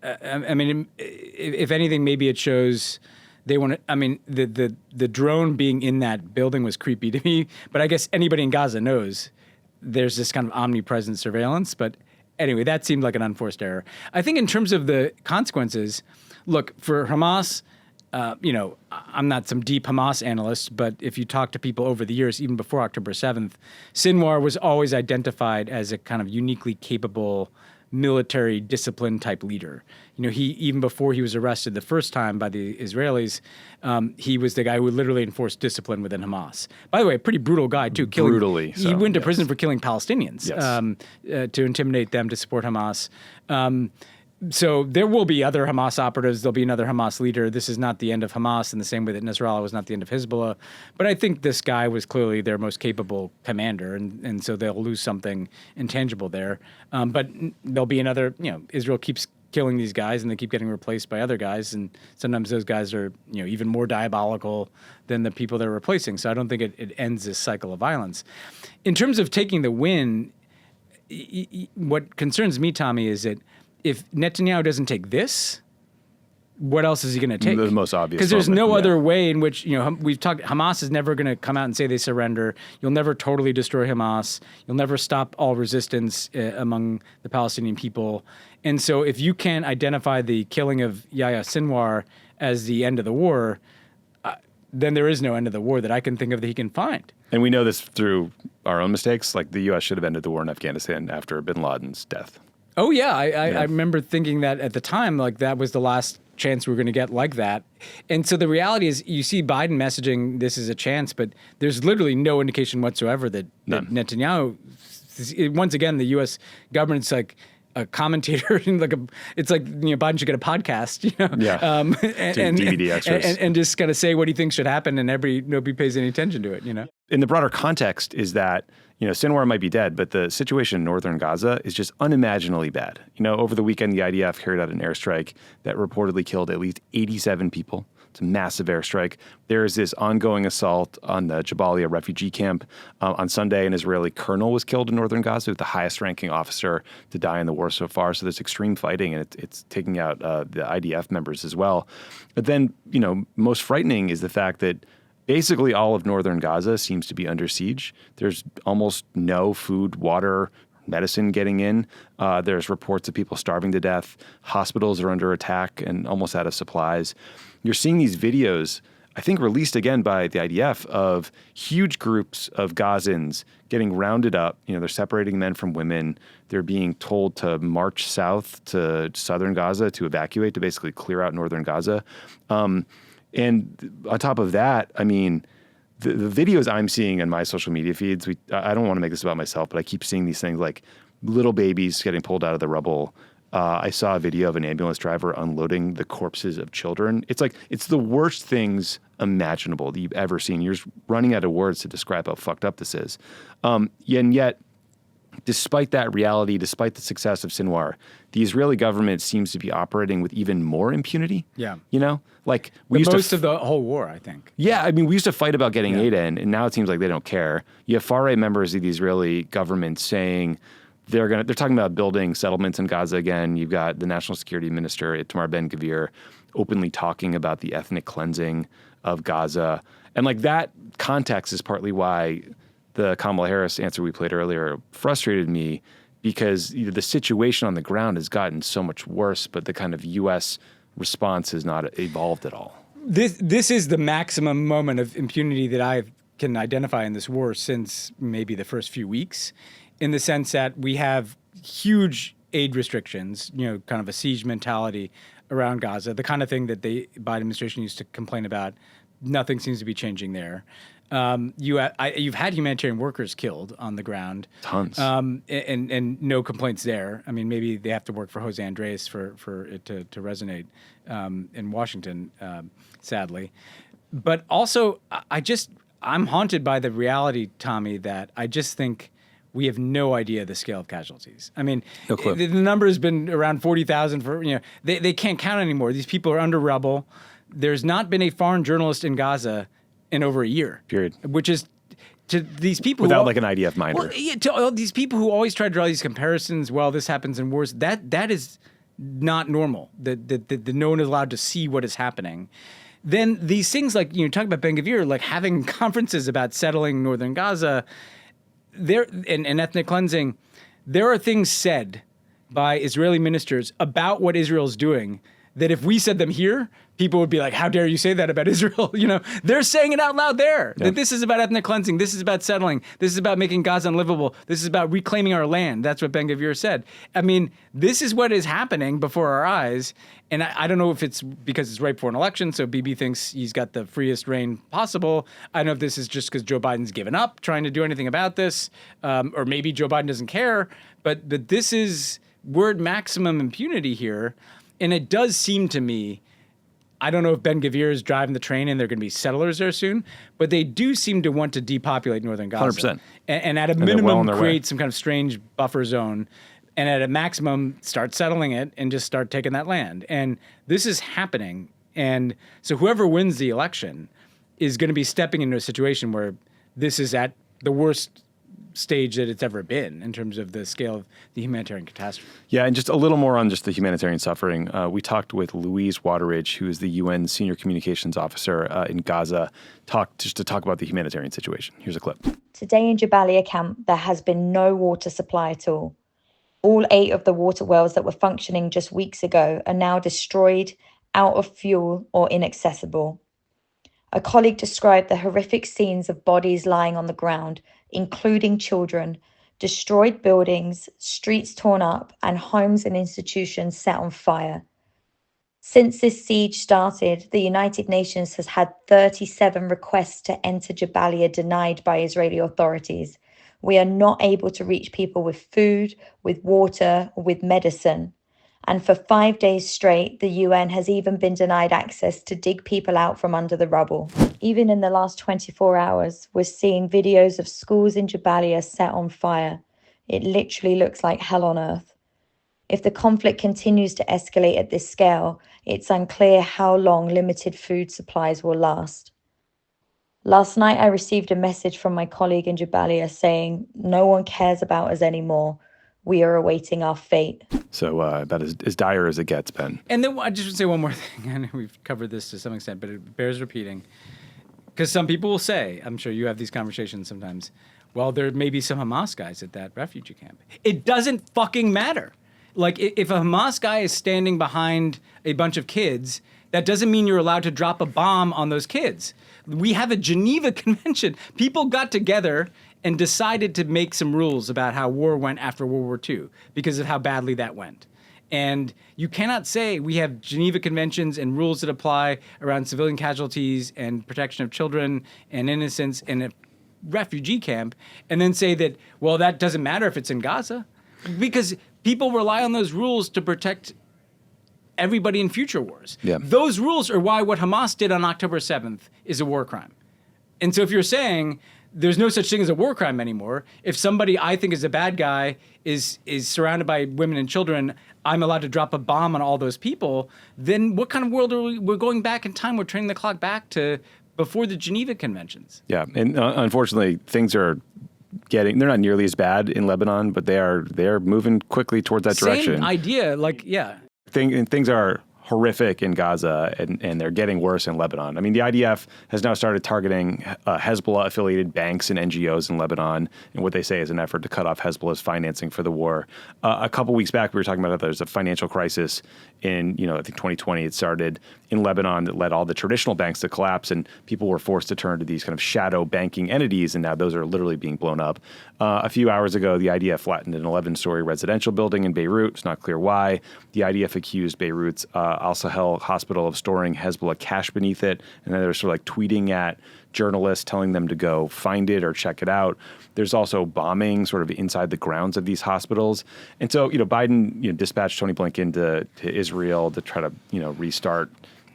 S2: I mean, if anything, maybe it shows they want to. I mean, the drone being in that building was creepy to me. But I guess anybody in Gaza knows there's this kind of omnipresent surveillance. But anyway, that seemed like an unforced error. I think in terms of the consequences, look, for Hamas, I'm not some deep Hamas analyst, but if you talk to people over the years, even before October 7th, Sinwar was always identified as a kind of uniquely capable military discipline type leader. He, even before he was arrested the first time by the Israelis, he was the guy who literally enforced discipline within Hamas. By the way, a pretty brutal guy too.
S1: Brutally.
S2: He went to prison for killing Palestinians to intimidate them to support Hamas. So there will be other Hamas operatives. There'll be another Hamas leader. This is not the end of Hamas in the same way that Nasrallah was not the end of Hezbollah. But I think this guy was clearly their most capable commander, and so they'll lose something intangible there. But there'll be another, Israel keeps killing these guys, and they keep getting replaced by other guys, and sometimes those guys are, even more diabolical than the people they're replacing. So I don't think it ends this cycle of violence. In terms of taking the win, what concerns me, Tommy, is that if Netanyahu doesn't take this, what else is he going to take?
S1: The most obvious.
S2: Because there's no other way in which, we've talked, Hamas is never going to come out and say they surrender. You'll never totally destroy Hamas. You'll never stop all resistance among the Palestinian people. And so if you can't identify the killing of Yahya Sinwar as the end of the war, then there is no end of the war that I can think of that he can find.
S1: And we know this through our own mistakes. Like the U.S. should have ended the war in Afghanistan after bin Laden's death.
S2: Oh, yeah. I remember thinking that at the time, like that was the last chance we were going to get like that. And so the reality is you see Biden messaging this is a chance, but there's literally no indication whatsoever that Netanyahu, once again, the U.S. government's like a commentator. It's like Biden should get a podcast, and
S1: DVD extras.
S2: And just kind of say what he thinks should happen, and nobody pays any attention to it,
S1: In the broader context is that, Sinwar might be dead, but the situation in northern Gaza is just unimaginably bad. Over the weekend, the IDF carried out an airstrike that reportedly killed at least 87 people. It's a massive airstrike. There is this ongoing assault on the Jabalia refugee camp. On Sunday, an Israeli colonel was killed in northern Gaza, the highest-ranking officer to die in the war so far. So there's extreme fighting, and it's taking out the IDF members as well. But then, most frightening is the fact that basically all of northern Gaza seems to be under siege. There's almost no food, water, medicine getting in. There's reports of people starving to death. Hospitals are under attack and almost out of supplies. You're seeing these videos, I think released again by the IDF, of huge groups of Gazans getting rounded up. They're separating men from women. They're being told to march south to southern Gaza to evacuate, to basically clear out northern Gaza. And on top of that, I mean, the videos I'm seeing in my social media feeds, I don't want to make this about myself, but I keep seeing these things like little babies getting pulled out of the rubble. I saw a video of an ambulance driver unloading the corpses of children. It's the worst things imaginable that you've ever seen. You're just running out of words to describe how fucked up this is. And yet, despite that reality, despite the success of Sinwar, the Israeli government seems to be operating with even more impunity.
S2: Yeah.
S1: You know, like we used
S2: most
S1: to
S2: of the whole war, I think.
S1: Yeah, I mean, we used to fight about getting aid in, and now it seems like they don't care. You have far-right members of the Israeli government saying they're talking about building settlements in Gaza again. You've got the National Security Minister, Itamar Ben-Gvir, openly talking about the ethnic cleansing of Gaza. And like that context is partly why the Kamala Harris answer we played earlier frustrated me, because the situation on the ground has gotten so much worse, but the kind of U.S. response has not evolved at all.
S2: This is the maximum moment of impunity that I can identify in this war since maybe the first few weeks, in the sense that we have huge aid restrictions, kind of a siege mentality around Gaza, the kind of thing that the Biden administration used to complain about. Nothing seems to be changing there. You've had humanitarian workers killed on the ground.
S1: Tons.
S2: And no complaints there. I mean, maybe they have to work for Jose Andres for it to resonate in Washington, sadly. But also, I'm haunted by the reality, Tommy, that I just think we have no idea the scale of casualties. I mean, the number has been around 40,000 for, they can't count anymore. These people are under rubble. There's not been a foreign journalist in Gaza in over a year.
S1: Period.
S2: Which is to these people
S1: without like an IDF minder.
S2: Well, yeah, to all these people who always try to draw these comparisons. Well, this happens in wars. That is not normal. That no one is allowed to see what is happening. Then these things like talk about Ben-Gvir, like having conferences about settling northern Gaza, there and ethnic cleansing. There are things said by Israeli ministers about what Israel's doing that if we said them here, people would be like, how dare you say that about Israel? They're saying it out loud there, that this is about ethnic cleansing. This is about settling. This is about making Gaza unlivable. This is about reclaiming our land. That's what Ben-Gvir said. I mean, this is what is happening before our eyes. And I don't know if it's because it's right before an election, so Bibi thinks he's got the freest reign possible. I don't know if this is just because Joe Biden's given up trying to do anything about this, or maybe Joe Biden doesn't care. But this is, we're at maximum impunity here. And it does seem to me, I don't know if Ben-Gvir is driving the train and there are going to be settlers there soon, but they do seem to want to depopulate northern Gaza.
S1: 100%.
S2: And at a minimum, create some kind of strange buffer zone. And at a maximum, start settling it and just start taking that land. And this is happening. And so whoever wins the election is going to be stepping into a situation where this is at the worst stage that it's ever been in terms of the scale of the humanitarian catastrophe.
S1: Yeah, and just a little more on just the humanitarian suffering. We talked with Louise Wateridge, who is the UN Senior Communications Officer in Gaza, to talk about the humanitarian situation. Here's a clip.
S7: Today in Jabalia camp, there has been no water supply at all. All 8 of the water wells that were functioning just weeks ago are now destroyed, out of fuel, or inaccessible. A colleague described the horrific scenes of bodies lying on the ground, including children, destroyed buildings, streets torn up, and homes and institutions set on fire. Since this siege started, the United Nations has had 37 requests to enter Jabalia denied by Israeli authorities. We are not able to reach people with food, with water, or with medicine. And for 5 days straight, the UN has even been denied access to dig people out from under the rubble. Even in the last 24 hours, we're seeing videos of schools in Jabalia set on fire. It literally looks like hell on earth. If the conflict continues to escalate at this scale, it's unclear how long limited food supplies will last. Last night, I received a message from my colleague in Jabalia saying, "No one cares about us anymore. We are awaiting our fate."
S1: So about as dire as it gets, Ben.
S2: And then I just want to say one more thing. I know we've covered this to some extent, but it bears repeating. Because some people will say, I'm sure you have these conversations sometimes, well, there may be some Hamas guys at that refugee camp. It doesn't fucking matter. Like, if a Hamas guy is standing behind a bunch of kids, that doesn't mean you're allowed to drop a bomb on those kids. We have a Geneva Convention. People got together and decided to make some rules about how war went after World War II because of how badly that went. And you cannot say we have Geneva Conventions and rules that apply around civilian casualties and protection of children and innocents in a refugee camp and then say that, well, that doesn't matter if it's in Gaza. Because people rely on those rules to protect everybody in future wars.
S1: Yeah.
S2: Those rules are why what Hamas did on October 7th is a war crime. And so if you're saying there's no such thing as a war crime anymore, if somebody I think is a bad guy is surrounded by women and children, I'm allowed to drop a bomb on all those people, then what kind of world are we? We're going back in time. We're turning the clock back to before the Geneva Conventions.
S1: Yeah, and unfortunately, things are they're not nearly as bad in Lebanon, but they're moving quickly towards that direction.
S2: Same idea, like, yeah.
S1: Things are horrific in Gaza, and they're getting worse in Lebanon. I mean, the IDF has now started targeting Hezbollah-affiliated banks and NGOs in Lebanon, in what they say is an effort to cut off Hezbollah's financing for the war. A couple weeks back, we were talking about how there's a financial crisis in, I think 2020 it started in Lebanon that led all the traditional banks to collapse, and people were forced to turn to these kind of shadow banking entities, and now those are literally being blown up. A few hours ago, the IDF flattened an 11-story residential building in Beirut. It's not clear why. The IDF accused Beirut's Al-Sahel hospital of storing Hezbollah cash beneath it, and then they're sort of like tweeting at journalists telling them to go find it or check it out. There's also bombing sort of inside the grounds of these hospitals. And so, Biden, dispatched Tony Blinken to Israel to try to, restart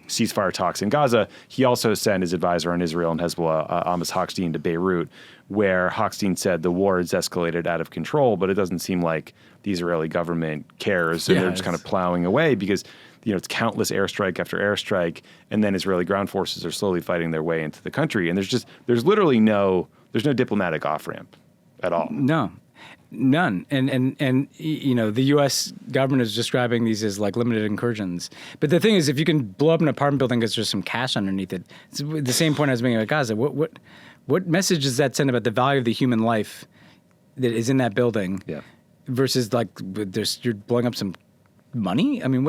S1: ceasefire talks in Gaza. He also sent his advisor on Israel and Hezbollah, Amos Hochstein, to Beirut, where Hochstein said the war has escalated out of control, but it doesn't seem like the Israeli government cares. And they're just kind of plowing away because, it's countless airstrike after airstrike, and then Israeli ground forces are slowly fighting their way into the country. And there's literally no diplomatic off-ramp at all.
S2: No. None. And the U.S. government is describing these as like limited incursions. But the thing is, if you can blow up an apartment building because there's some cash underneath it, it's the same point I was making about Gaza. What message does that send about the value of the human life that is in that building versus like you're blowing up some money? I mean,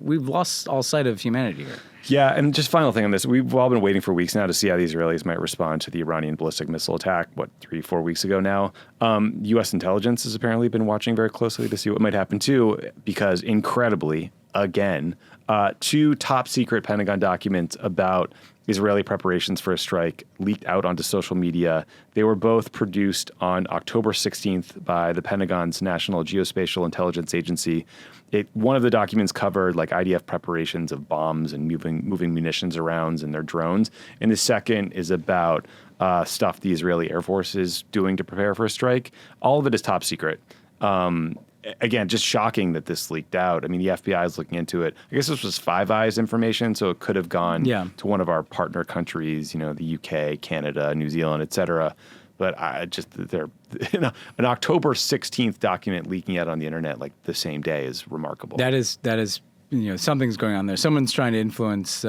S2: we've lost all sight of humanity here.
S1: Yeah, and just final thing on this. We've all been waiting for weeks now to see how the Israelis might respond to the Iranian ballistic missile attack, 3-4 weeks ago now. U.S. intelligence has apparently been watching very closely to see what might happen too, because incredibly, again, 2 top secret Pentagon documents about Israeli preparations for a strike leaked out onto social media. They were both produced on October 16th by the Pentagon's National Geospatial Intelligence Agency. One of the documents covered like IDF preparations of bombs and moving munitions around in their drones. And the second is about stuff the Israeli Air Force is doing to prepare for a strike. All of it is top secret. Again, just shocking that this leaked out. I mean, the FBI is looking into it. I guess this was Five Eyes information, so it could have gone to one of our partner countries, the UK, Canada, New Zealand, et cetera. But they're an October 16th document leaking out on the internet like the same day is remarkable.
S2: That is something's going on there. Someone's trying to influence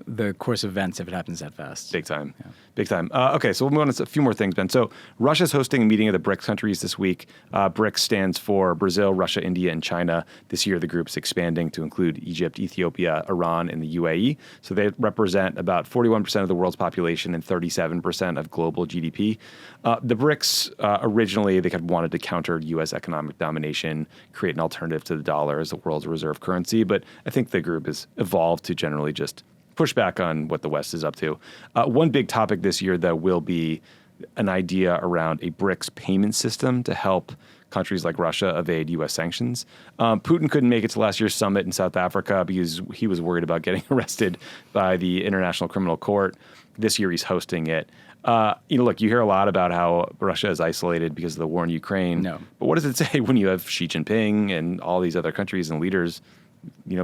S2: the course of events if it happens that fast.
S1: Big time. Yeah. Big time. Okay, so we'll move on to a few more things, Ben. So Russia's hosting a meeting of the BRICS countries this week. BRICS stands for Brazil, Russia, India, and China. This year, the group's expanding to include Egypt, Ethiopia, Iran, and the UAE. So they represent about 41% of the world's population and 37% of global GDP. The BRICS, originally, they kind of wanted to counter U.S. economic domination, create an alternative to the dollar as the world's reserve currency. But I think the group has evolved to generally just push back on what the West is up to. One big topic this year, though, will be an idea around a BRICS payment system to help countries like Russia evade U.S. sanctions. Putin couldn't make it to last year's summit in South Africa because he was worried about getting arrested by the International Criminal Court. This year, he's hosting it. Look, you hear a lot about how Russia is isolated because of the war in Ukraine.
S2: No.
S1: But what does it say when you have Xi Jinping and all these other countries and leaders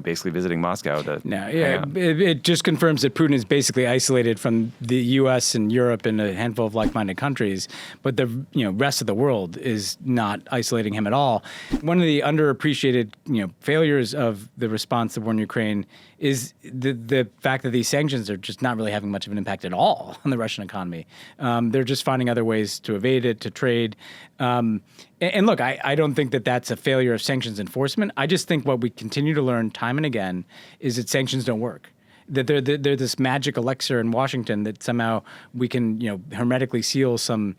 S1: basically visiting Moscow to
S2: it just confirms that Putin is basically isolated from the U.S. and Europe and a handful of like-minded countries, but the rest of the world is not isolating him at all. One of the underappreciated failures of the response to the war in Ukraine is the fact that these sanctions are just not really having much of an impact at all on the Russian economy. They're just finding other ways to evade it, to trade. And look, I don't think that that's a failure of sanctions enforcement. I just think what we continue to learn time and again is that sanctions don't work. That they're this magic elixir in Washington that somehow we can hermetically seal some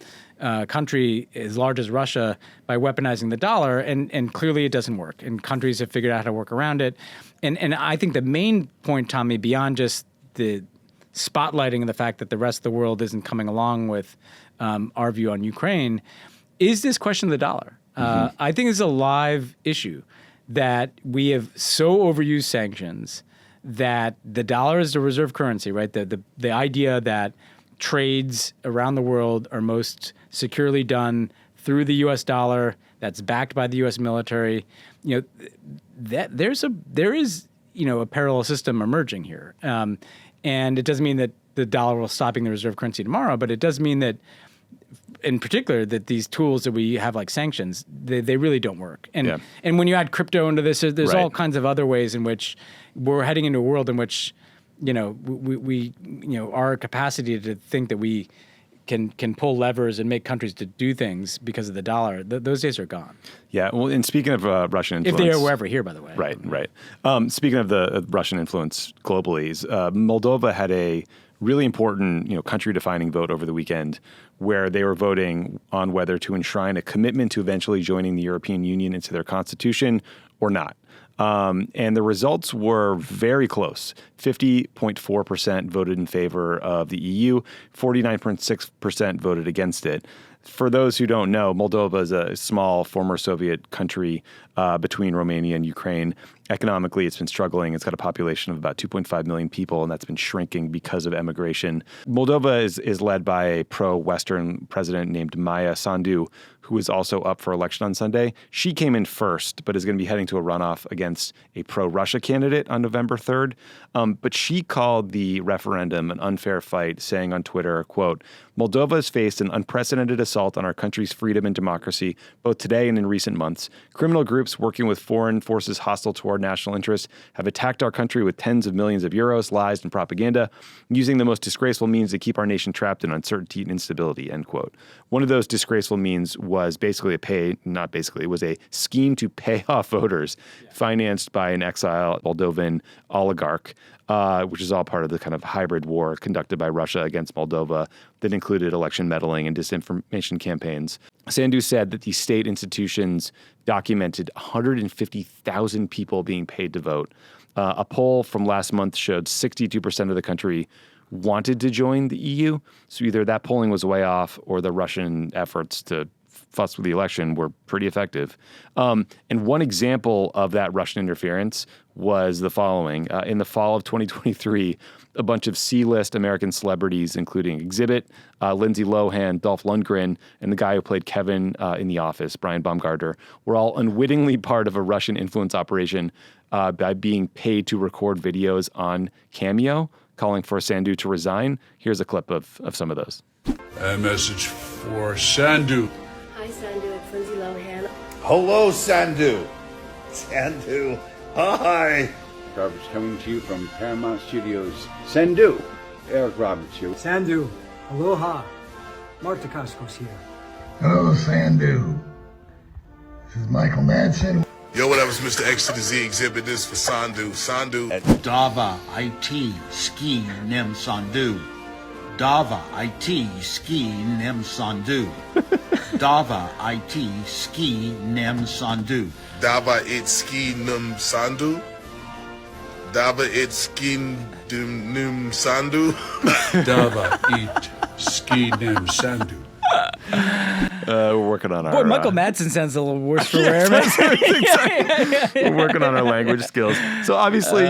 S2: country as large as Russia by weaponizing the dollar, and clearly it doesn't work. And countries have figured out how to work around it. And I think the main point, Tommy, beyond just the spotlighting of the fact that the rest of the world isn't coming along with our view on Ukraine, is this question of the dollar. I think it's a live issue. that we have so overused sanctions that the dollar is the reserve currency, right? The idea that trades around the world are most securely done through the U.S. dollar that's backed by the U.S. military. That there is a parallel system emerging here, and it doesn't mean that the dollar will stop being the reserve currency tomorrow, but it does mean that, in particular, that these tools that we have like sanctions, they really don't work. And when you add crypto into this, there's all kinds of other ways in which we're heading into a world in which, we our capacity to think that we can pull levers and make countries to do things because of the dollar, those days are gone.
S1: Yeah. Well, and speaking of Russian influence,
S2: if they were ever here, by the way.
S1: Right. Speaking of the Russian influence globally, Moldova had a really important, country-defining vote over the weekend where they were voting on whether to enshrine a commitment to eventually joining the European Union into their constitution or not. And the results were very close. 50.4% voted in favor of the EU, 49.6% voted against it. For those who don't know, Moldova is a small former Soviet country between Romania and Ukraine. Economically, it's been struggling. It's got a population of about 2.5 million people, and that's been shrinking because of emigration. Moldova is led by a pro-Western president named Maia Sandu, who is also up for election on Sunday. She came in first, but is going to be heading to a runoff against a pro-Russia candidate on November 3rd. But she called the referendum an unfair fight, saying on Twitter, quote, "Moldova has faced an unprecedented assault on our country's freedom and democracy, both today and in recent months. Criminal groups working with foreign forces hostile to our national interests have attacked our country with tens of millions of euros, lies, and propaganda, using the most disgraceful means to keep our nation trapped in uncertainty and instability," end quote. One of those disgraceful means was basically it was a scheme to pay off voters financed by an exile Moldovan oligarch, which is all part of the kind of hybrid war conducted by Russia against Moldova that included election meddling and disinformation campaigns. Sandu said that the state institutions documented 150,000 people being paid to vote. A poll from last month showed 62% of the country wanted to join the EU. So either that polling was way off or the Russian efforts to fuss with the election were pretty effective. And one example of that Russian interference was the following. In the fall of 2023, a bunch of C-list American celebrities, including Exhibit, Lindsay Lohan, Dolph Lundgren, and the guy who played Kevin in The Office, Brian Baumgartner, were all unwittingly part of a Russian influence operation by being paid to record videos on Cameo, calling for Sandu to resign. Here's a clip of some of those.
S8: A message for Sandu.
S9: Hi, Sandu. It's Lindsay Lohan.
S10: Hello, Sandu. Sandu. Hi.
S11: Roberts coming to you from Paramount Studios. Sandu. Eric Roberts here.
S12: Sandu. Aloha. Mark Dacascos here.
S13: Hello, Sandu. This is Michael Madsen.
S14: Yo, what up? It's Mr. X to the Z Exhibit. This is for Sandu. Sandu.
S15: Dava IT Ski Nem Sandu. Dava IT Ski Nem Sandu. Dava IT Ski Nem Sandu.
S14: Dava it ski num sandu. Dava it ski num sandu.
S8: Dava it ski nem sandu.
S1: We're working on our...
S2: Boy, Michael Madsen sounds a little worse for wear.
S1: We're working on our language skills. So obviously,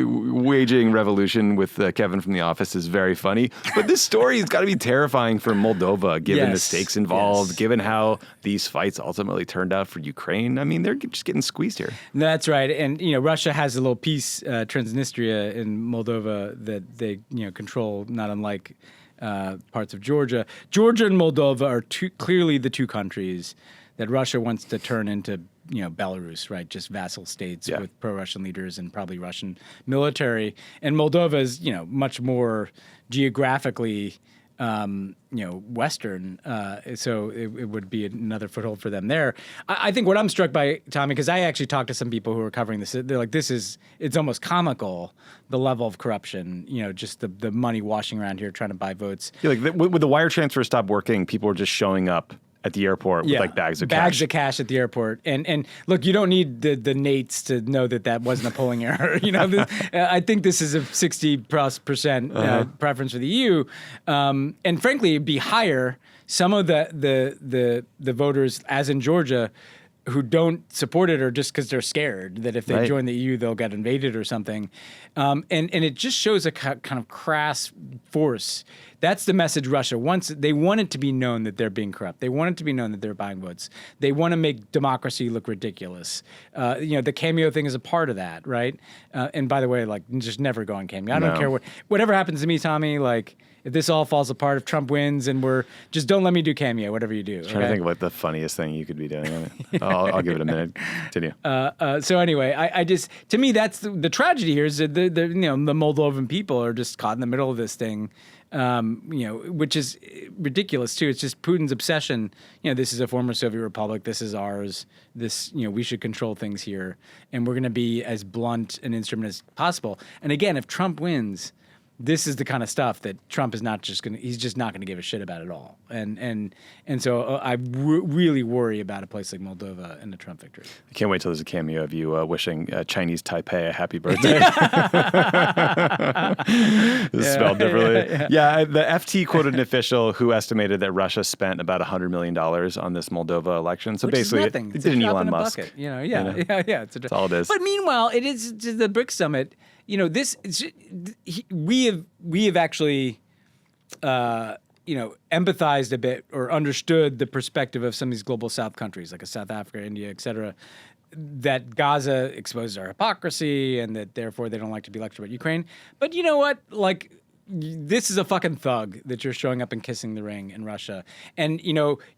S1: waging revolution with Kevin from The Office is very funny. But this story has got to be terrifying for Moldova, given the stakes involved, given how these fights ultimately turned out for Ukraine. I mean, they're just getting squeezed here.
S2: That's right. And, Russia has a little piece, Transnistria in Moldova, that they, control, not unlike... parts of Georgia. Georgia and Moldova are clearly the two countries that Russia wants to turn into, Belarus, right? Just vassal states with pro-Russian leaders and probably Russian military. And Moldova is, much more geographically, Western. So it would be another foothold for them there. I think what I'm struck by, Tommy, because I actually talked to some people who are covering this, they're like, it's almost comical, the level of corruption, just the money washing around here trying to buy votes.
S1: Yeah, like when the wire transfer stopped working, people were just showing up at the airport with like bags of cash.
S2: Bags of cash at the airport. And look, you don't need the Nates to know that wasn't a polling error. I think this is a 60+% preference for the EU. And frankly, it'd be higher. Some of the voters, as in Georgia, who don't support it are just because they're scared that if they
S1: Right.
S2: join the EU, they'll get invaded or something. And it just shows a kind of crass force. That's the message Russia wants. They want it to be known that they're being corrupt. They want it to be known that they're buying votes. They want to make democracy look ridiculous. The Cameo thing is a part of that, right? And by the way, like, just never go on Cameo. I don't care whatever happens to me, Tommy, like, if this all falls apart, if Trump wins and just don't let me do Cameo, whatever you do.
S1: I'm trying to think of what the funniest thing you could be doing on it. I'll give it a minute. Continue.
S2: So anyway, I just, to me, that's the tragedy here is that the Moldovan people are just caught in the middle of this thing, which is ridiculous too. It's just Putin's obsession. This is a former Soviet republic. This is ours. We should control things here, and we're going to be as blunt an instrument as possible. And again, if Trump wins, this is the kind of stuff that Trump is he's just not going to give a shit about at all. And so I really worry about a place like Moldova and the Trump victory.
S1: I can't wait till there's a cameo of you wishing Chinese Taipei a happy birthday. This is spelled differently. Yeah, the FT quoted an official who estimated that Russia spent about $100 million on this Moldova election. So
S2: Which
S1: basically,
S2: is nothing.
S1: it
S2: It's
S1: did
S2: a
S1: an
S2: drop
S1: Elon
S2: in a
S1: Musk.
S2: bucket. That's
S1: all it is.
S2: But meanwhile, it is the BRICS summit. We have actually, empathized a bit or understood the perspective of some of these global South countries, like South Africa, India, et cetera, that Gaza exposes our hypocrisy and that therefore they don't like to be lectured about Ukraine. But you know what? Like, this is a fucking thug that you're showing up and kissing the ring in Russia. And,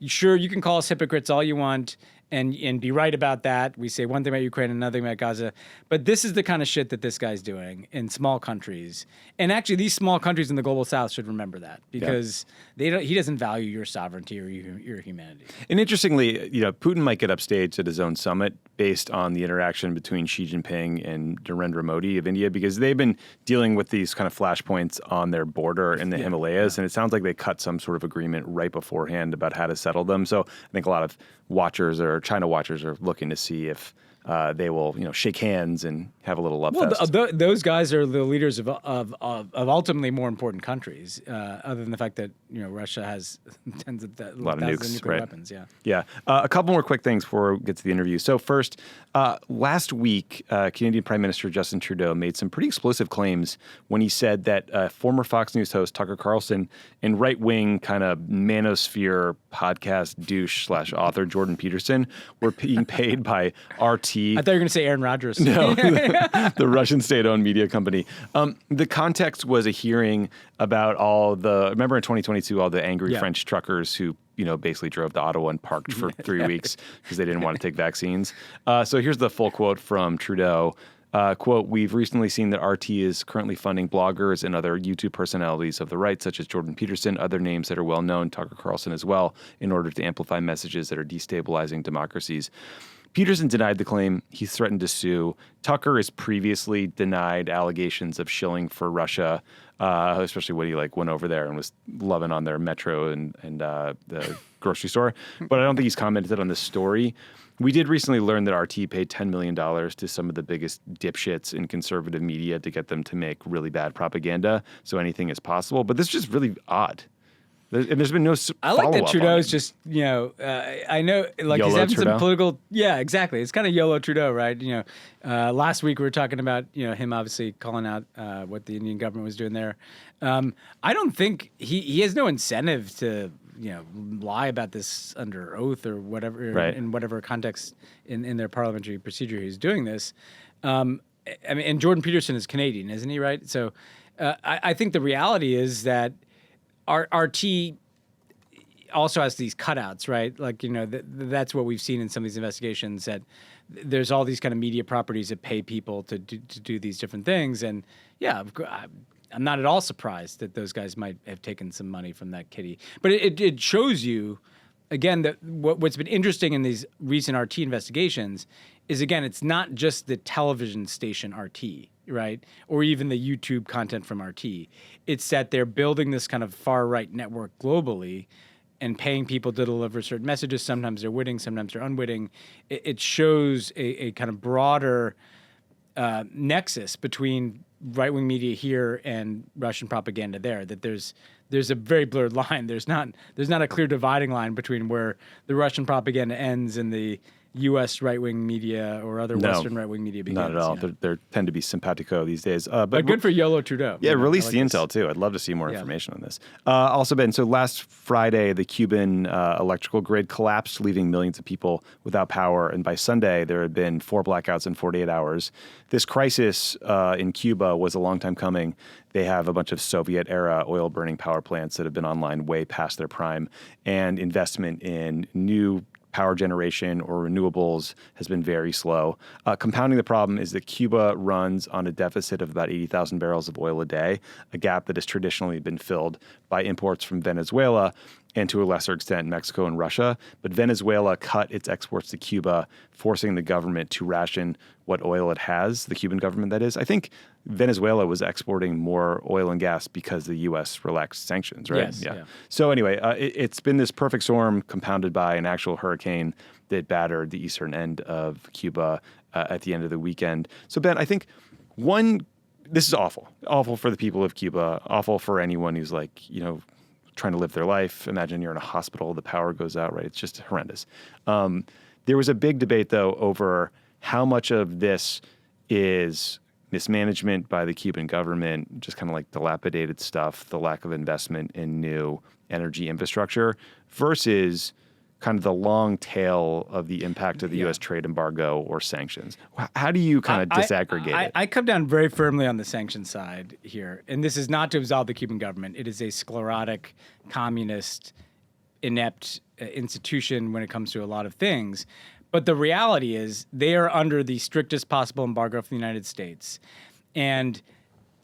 S2: sure, you can call us hypocrites all you want and be right about that. We say one thing about Ukraine and another thing about Gaza. But this is the kind of shit that this guy's doing in small countries. And actually, these small countries in the global South should remember that because he doesn't value your sovereignty or your humanity.
S1: And interestingly, Putin might get upstaged at his own summit based on the interaction between Xi Jinping and Narendra Modi of India, because they've been dealing with these kind of flashpoints on their border in the Himalayas. And it sounds like they cut some sort of agreement right beforehand about how to settle them. So I think a lot of watchers or China watchers are looking to see if they will, shake hands and have a little love fest.
S2: Those guys are the leaders of ultimately more important countries, other than the fact that Russia has tens of thousands of nuclear weapons.
S1: Yeah. A couple more quick things before we get to the interview. So first, last week, Canadian Prime Minister Justin Trudeau made some pretty explosive claims when he said that former Fox News host Tucker Carlson and right-wing kind of manosphere podcast douche / author Jordan Peterson were being paid by RT.
S2: I thought you were going to say Aaron Rodgers.
S1: No, the Russian state-owned media company. The context was a hearing about remember in 2022, all the angry French truckers who basically drove to Ottawa and parked for 3 weeks because they didn't want to take vaccines. So here's the full quote from Trudeau. Quote, "We've recently seen that RT is currently funding bloggers and other YouTube personalities of the right, such as Jordan Peterson, other names that are well known, Tucker Carlson as well, in order to amplify messages that are destabilizing democracies." Peterson denied the claim. He's threatened to sue. Tucker has previously denied allegations of shilling for Russia, especially when he went over there and was loving on their metro and the grocery store. But I don't think he's commented on this story. We did recently learn that RT paid $10 million to some of the biggest dipshits in conservative media to get them to make really bad propaganda. So anything is possible. But this is just really odd. And there's been no
S2: I like that Trudeau's just, I know, like
S1: YOLO
S2: he's having
S1: Trudeau?
S2: some political, yeah, exactly. It's kind of YOLO Trudeau, right? Last week we were talking about, him obviously calling out what the Indian government was doing there. I don't think he has no incentive to, lie about this under oath or whatever,
S1: right.
S2: in whatever context in their parliamentary procedure he's doing this. And Jordan Peterson is Canadian, isn't he, right? So I think the reality is that RT also has these cutouts, right? Like, that's what we've seen in some of these investigations, that there's all these kind of media properties that pay people to do these different things. And yeah, I'm not at all surprised that those guys might have taken some money from that kitty. But it shows you, again, that what's been interesting in these recent RT investigations is, again, it's not just the television station RT, right? Or even the YouTube content from RT. It's that they're building this kind of far-right network globally and paying people to deliver certain messages. Sometimes they're witting, sometimes they're unwitting. It shows a kind of broader nexus between right-wing media here and Russian propaganda there, that there's a very blurred line. There's not a clear dividing line between where the Russian propaganda ends and the U.S. right-wing media or other Western right-wing media begins.
S1: Not at all. They tend to be simpatico these days.
S2: But good for YOLO Trudeau.
S1: Yeah, release the intel too. I'd love to see more information on this. Also, Ben, so last Friday, the Cuban electrical grid collapsed, leaving millions of people without power. And by Sunday, there had been 4 blackouts in 48 hours. This crisis in Cuba was a long time coming. They have a bunch of Soviet-era oil-burning power plants that have been online way past their prime, and investment in new power generation or renewables has been very slow. Compounding the problem is that Cuba runs on a deficit of about 80,000 barrels of oil a day, a gap that has traditionally been filled by imports from Venezuela and to a lesser extent Mexico and Russia. But Venezuela cut its exports to Cuba, forcing the government to ration what oil it has, the Cuban government that is. I think Venezuela was exporting more oil and gas because the U.S. relaxed sanctions, right?
S2: Yes, yeah.
S1: So anyway, it's been this perfect storm compounded by an actual hurricane that battered the eastern end of Cuba at the end of the weekend. So Ben, I think this is awful. Awful for the people of Cuba, awful for anyone who's trying to live their life. Imagine you're in a hospital, the power goes out, right? It's just horrendous. There was a big debate, though, over how much of this is mismanagement by the Cuban government, just kind of like dilapidated stuff, the lack of investment in new energy infrastructure, versus kind of the long tail of the impact of the U.S. trade embargo or sanctions. How do you kind of disaggregate it?
S2: I come down very firmly on the sanction side here. And this is not to absolve the Cuban government. It is a sclerotic, communist, inept institution when it comes to a lot of things. But the reality is they are under the strictest possible embargo from the United States. And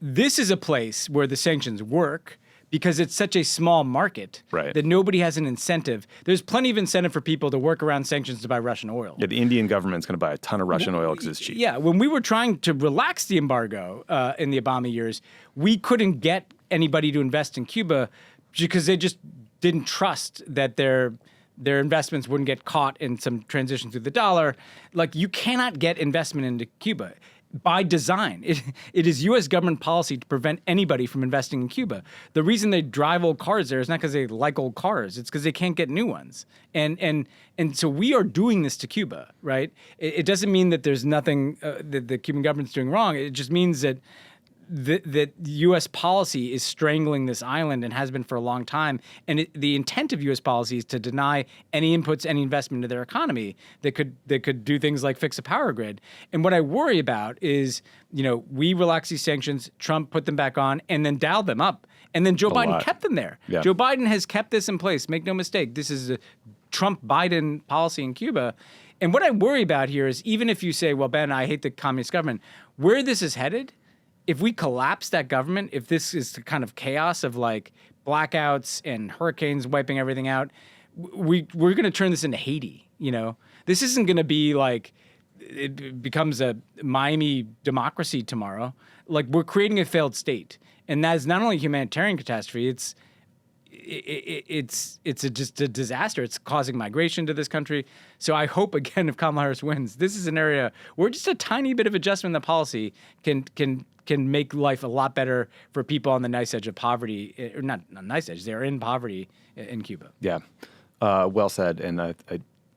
S2: this is a place where the sanctions work because it's such a small market that nobody has an incentive. There's plenty of incentive for people to work around sanctions to buy Russian oil.
S1: Yeah, the Indian government's going to buy a ton of Russian oil because it's cheap.
S2: Yeah, when we were trying to relax the embargo in the Obama years, we couldn't get anybody to invest in Cuba because they just didn't trust that their investments wouldn't get caught in some transition through the dollar. Like, you cannot get investment into Cuba by design. It is U.S. government policy to prevent anybody from investing in Cuba. The reason they drive old cars there is not because they like old cars. It's because they can't get new ones. And so we are doing this to Cuba, right? It doesn't mean that there's nothing that the Cuban government's doing wrong. It just means that that U.S. policy is strangling this island and has been for a long time. And the intent of U.S. policy is to deny any inputs, any investment into their economy that could do things like fix a power grid. And what I worry about is, we relax these sanctions, Trump put them back on, and then dialed them up. And then Joe Biden kept them there. Yeah. Joe Biden has kept this in place. Make no mistake. This is a Trump-Biden policy in Cuba. And what I worry about here is, even if you say, well, Ben, I hate the communist government, where this is headed, if we collapse that government, if this is the kind of chaos of like blackouts and hurricanes wiping everything out, we're going to turn this into Haiti. This isn't going to be like it becomes a Miami democracy tomorrow. Like, we're creating a failed state, and that is not only a humanitarian catastrophe. It's just a disaster. It's causing migration to this country. So I hope, again, if Kamala Harris wins, this is an area where just a tiny bit of adjustment in the policy can make life a lot better for people on the nice edge of poverty, or not on the nice edge. They're in poverty in Cuba.
S1: Yeah, well said. And I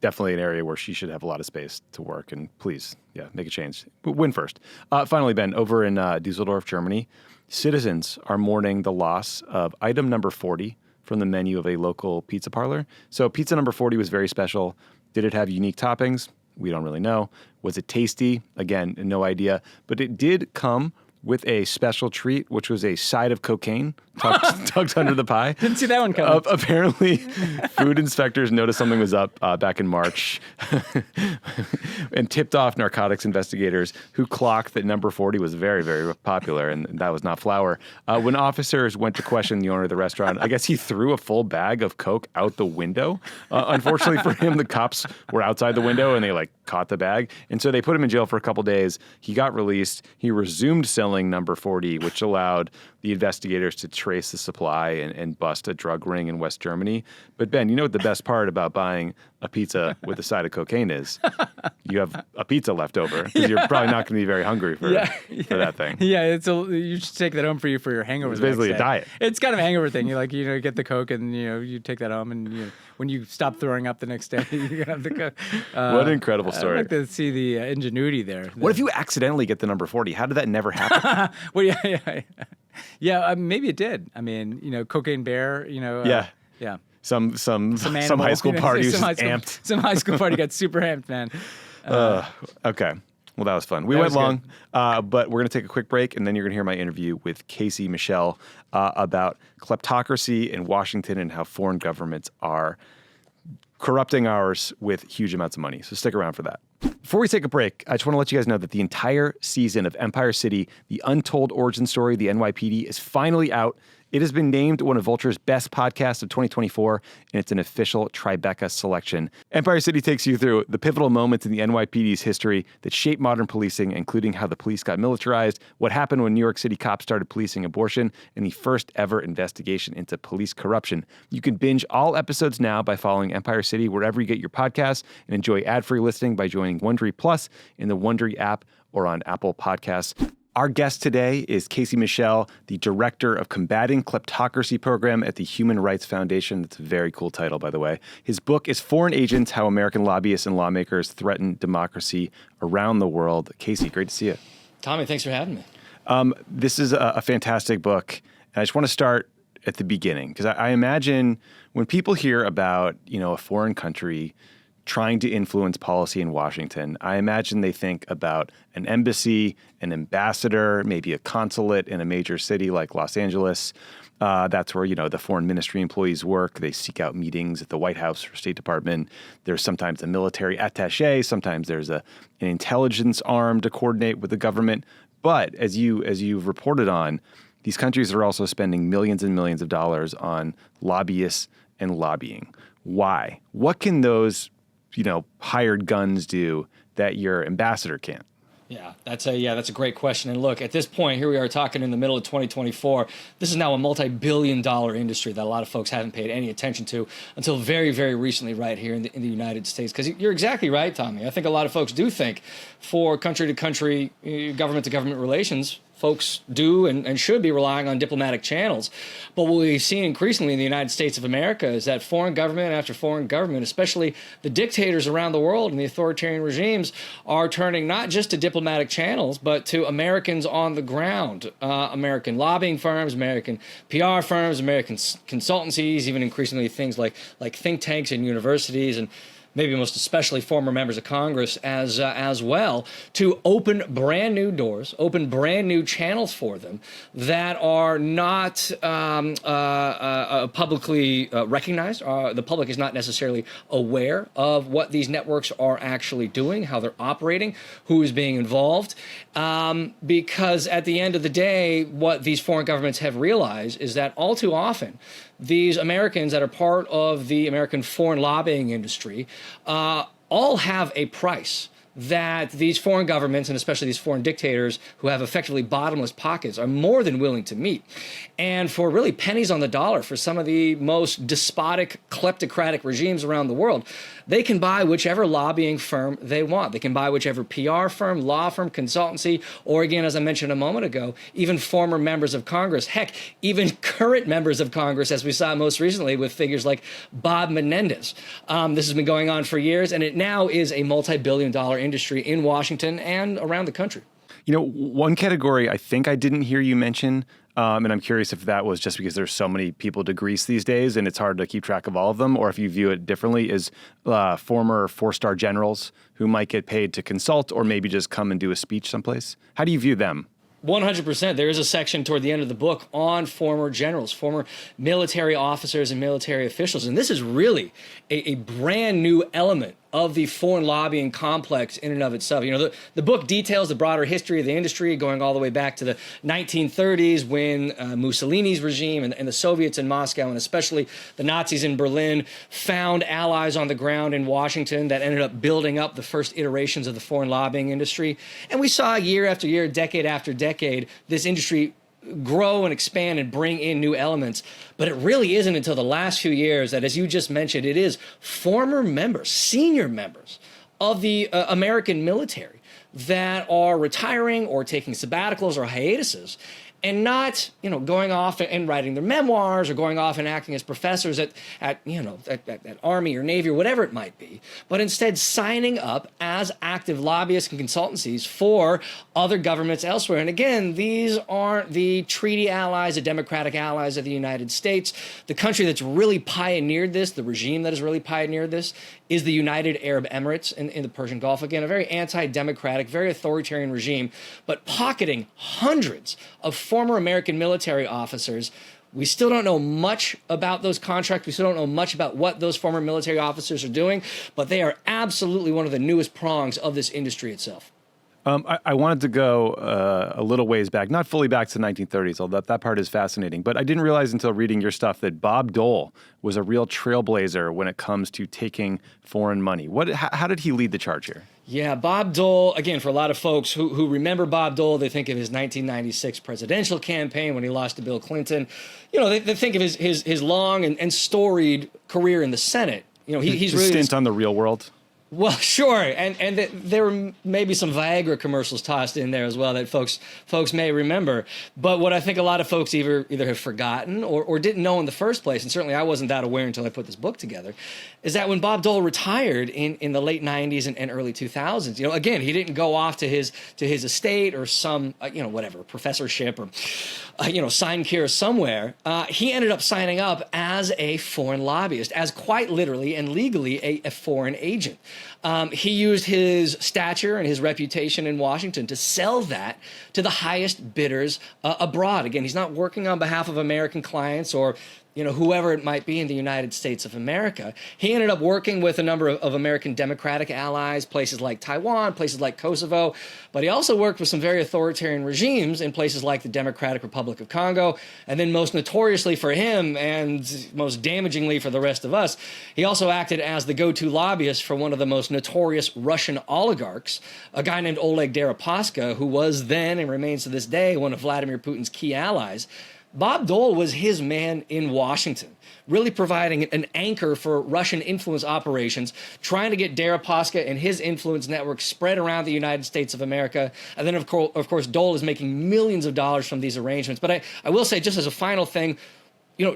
S1: definitely an area where she should have a lot of space to work. And please, make a change. But win first. Finally, Ben, over in Dusseldorf, Germany, citizens are mourning the loss of item number 40 from the menu of a local pizza parlor. So pizza number 40 was very special. Did it have unique toppings? We don't really know. Was it tasty? Again, no idea. But it did come with a special treat, which was a side of cocaine tucked under the pie.
S2: Didn't see that one coming.
S1: Apparently, food inspectors noticed something was up back in March and tipped off narcotics investigators, who clocked that number 40 was very, very popular, and that was not flour. When officers went to question the owner of the restaurant, I guess he threw a full bag of Coke out the window. Unfortunately for him, the cops were outside the window, and they caught the bag. And so they put him in jail for a couple days. He got released. He resumed selling filing number 40, which allowed the investigators to trace the supply and bust a drug ring in West Germany. But Ben, you know what the best part about buying a pizza with a side of cocaine is? You have a pizza left over because you're probably not going to be very hungry for that thing.
S2: Yeah, you should take that home for your hangover.
S1: It's basically a diet.
S2: It's kind of a hangover thing. You get the Coke and you take that home, and when you stop throwing up the next day, you're gonna have the Coke.
S1: What an incredible story!
S2: I'd like to see the ingenuity there.
S1: What if you accidentally get the number 40? How did that never happen?
S2: Well, yeah. Maybe it did. I mean, Cocaine Bear. Yeah.
S1: Some high school party was amped.
S2: Some high school party got super amped, man.
S1: Okay. Well, that was fun. We went long, but we're going to take a quick break, and then you're going to hear my interview with Casey Michel about kleptocracy in Washington and how foreign governments are corrupting ours with huge amounts of money. So stick around for that. Before we take a break, I just want to let you guys know that the entire season of Empire City, the untold origin story of the NYPD, is finally out. It has been named one of Vulture's best podcasts of 2024, and it's an official Tribeca selection. Empire City takes you through the pivotal moments in the NYPD's history that shaped modern policing, including how the police got militarized, what happened when New York City cops started policing abortion, and the first ever investigation into police corruption. You can binge all episodes now by following Empire City wherever you get your podcasts, and enjoy ad-free listening by joining Wondery Plus in the Wondery app or on Apple Podcasts. Our guest today is Casey Michel, the Director of Combating Kleptocracy Program at the Human Rights Foundation. That's a very cool title, by the way. His book is Foreign Agents: How American Lobbyists and Lawmakers Threaten Democracy Around the World. Casey, great to see you.
S16: Tommy, thanks for having me.
S1: This is a fantastic book. And I just want to start at the beginning, because I imagine when people hear about, a foreign country trying to influence policy in Washington, I imagine they think about an embassy, an ambassador, maybe a consulate in a major city like Los Angeles. That's where, the foreign ministry employees work. They seek out meetings at the White House or State Department. There's sometimes a military attaché. Sometimes there's an intelligence arm to coordinate with the government. But as you've reported on, these countries are also spending millions and millions of dollars on lobbyists and lobbying. Why? What can those hired guns do that your ambassador can't?
S16: Yeah, that's a great question. And look, at this point, here we are talking in the middle of 2024. This is now a multi-billion-dollar industry that a lot of folks haven't paid any attention to until very, very recently right here in the United States. Because you're exactly right, Tommy. I think a lot of folks do think for country-to-country, government-to-government relations, folks do and should be relying on diplomatic channels. But what we see increasingly in the United States of America is that foreign government after foreign government, especially the dictators around the world and the authoritarian regimes, are turning not just to diplomatic channels, but to Americans on the ground, American lobbying firms, American PR firms, American consultancies, even increasingly things like think tanks and universities, and maybe most especially former members of Congress as well, to open brand new doors, open brand new channels for them that are not publicly recognized. The public is not necessarily aware of what these networks are actually doing, how they're operating, who is being involved. Because at the end of the day, what these foreign governments have realized is that all too often, these Americans that are part of the American foreign lobbying industry all have a price that these foreign governments, and especially these foreign dictators who have effectively bottomless pockets, are more than willing to meet. And for really pennies on the dollar, for some of the most despotic, kleptocratic regimes around the world, they can buy whichever lobbying firm they want. They can buy whichever PR firm, law firm, consultancy, or again, as I mentioned a moment ago, even former members of Congress. Heck, even current members of Congress, as we saw most recently with figures like Bob Menendez. This has been going on for years, and it now is a multi-billion-dollar industry in Washington and around the country.
S1: One category I think I didn't hear you mention, and I'm curious if that was just because there's so many people to grease these days and it's hard to keep track of all of them, or if you view it differently, is former four-star generals who might get paid to consult or maybe just come and do a speech someplace. How do you view them?
S16: 100%. There is a section toward the end of the book on former generals, former military officers and military officials. And this is really a brand new element of the foreign lobbying complex in and of itself. You know, the book details the broader history of the industry going all the way back to the 1930s when Mussolini's regime and the Soviets in Moscow, and especially the Nazis in Berlin, found allies on the ground in Washington that ended up building up the first iterations of the foreign lobbying industry. And we saw year after year, decade after decade, this industry grow and expand and bring in new elements. But it really isn't until the last few years that, as you just mentioned, it is former members, senior members of the American military that are retiring or taking sabbaticals or hiatuses, and not, you know, going off and writing their memoirs or going off and acting as professors at Army or Navy or whatever it might be, but instead signing up as active lobbyists and consultancies for other governments elsewhere. And again, these aren't the treaty allies, the democratic allies of the United States. The country that's really pioneered this, the regime that has really pioneered this, is the United Arab Emirates in the Persian Gulf. Again, a very anti-democratic, very authoritarian regime, but pocketing hundreds of former American military officers. We still don't know much about those contracts. We still don't know much about what those former military officers are doing, but they are absolutely one of the newest prongs of this industry itself.
S1: I wanted to go a little ways back, not fully back to the 1930s, although that part is fascinating. But I didn't realize until reading your stuff that Bob Dole was a real trailblazer when it comes to taking foreign money. How did he lead the charge here?
S16: Yeah, Bob Dole, again, for a lot of folks who remember Bob Dole, they think of his 1996 presidential campaign when he lost to Bill Clinton. You know, they think of his long and storied career in the Senate. You know, he's really
S1: stint on The Real World.
S16: Well, sure, and there were maybe some Viagra commercials tossed in there as well that folks may remember. But what I think a lot of folks either have forgotten or didn't know in the first place, and certainly I wasn't that aware until I put this book together, is that when Bob Dole retired in the late 90s and early 2000s, you know, again, he didn't go off to his estate or some whatever professorship or sinecure somewhere. He ended up signing up as a foreign lobbyist, as quite literally and legally a foreign agent. He used his stature and his reputation in Washington to sell that to the highest bidders abroad. Again, he's not working on behalf of American clients or whoever it might be in the United States of America. He ended up working with a number of American democratic allies, places like Taiwan, places like Kosovo, but he also worked with some very authoritarian regimes in places like the Democratic Republic of Congo, and then most notoriously for him and most damagingly for the rest of us, he also acted as the go-to lobbyist for one of the most notorious Russian oligarchs, a guy named Oleg Deripaska, who was then and remains to this day one of Vladimir Putin's key allies. Bob Dole was his man in Washington, really providing an anchor for Russian influence operations, trying to get Deripaska and his influence network spread around the United States of America. And then, of course, Dole is making millions of dollars from these arrangements. But I will say, just as a final thing,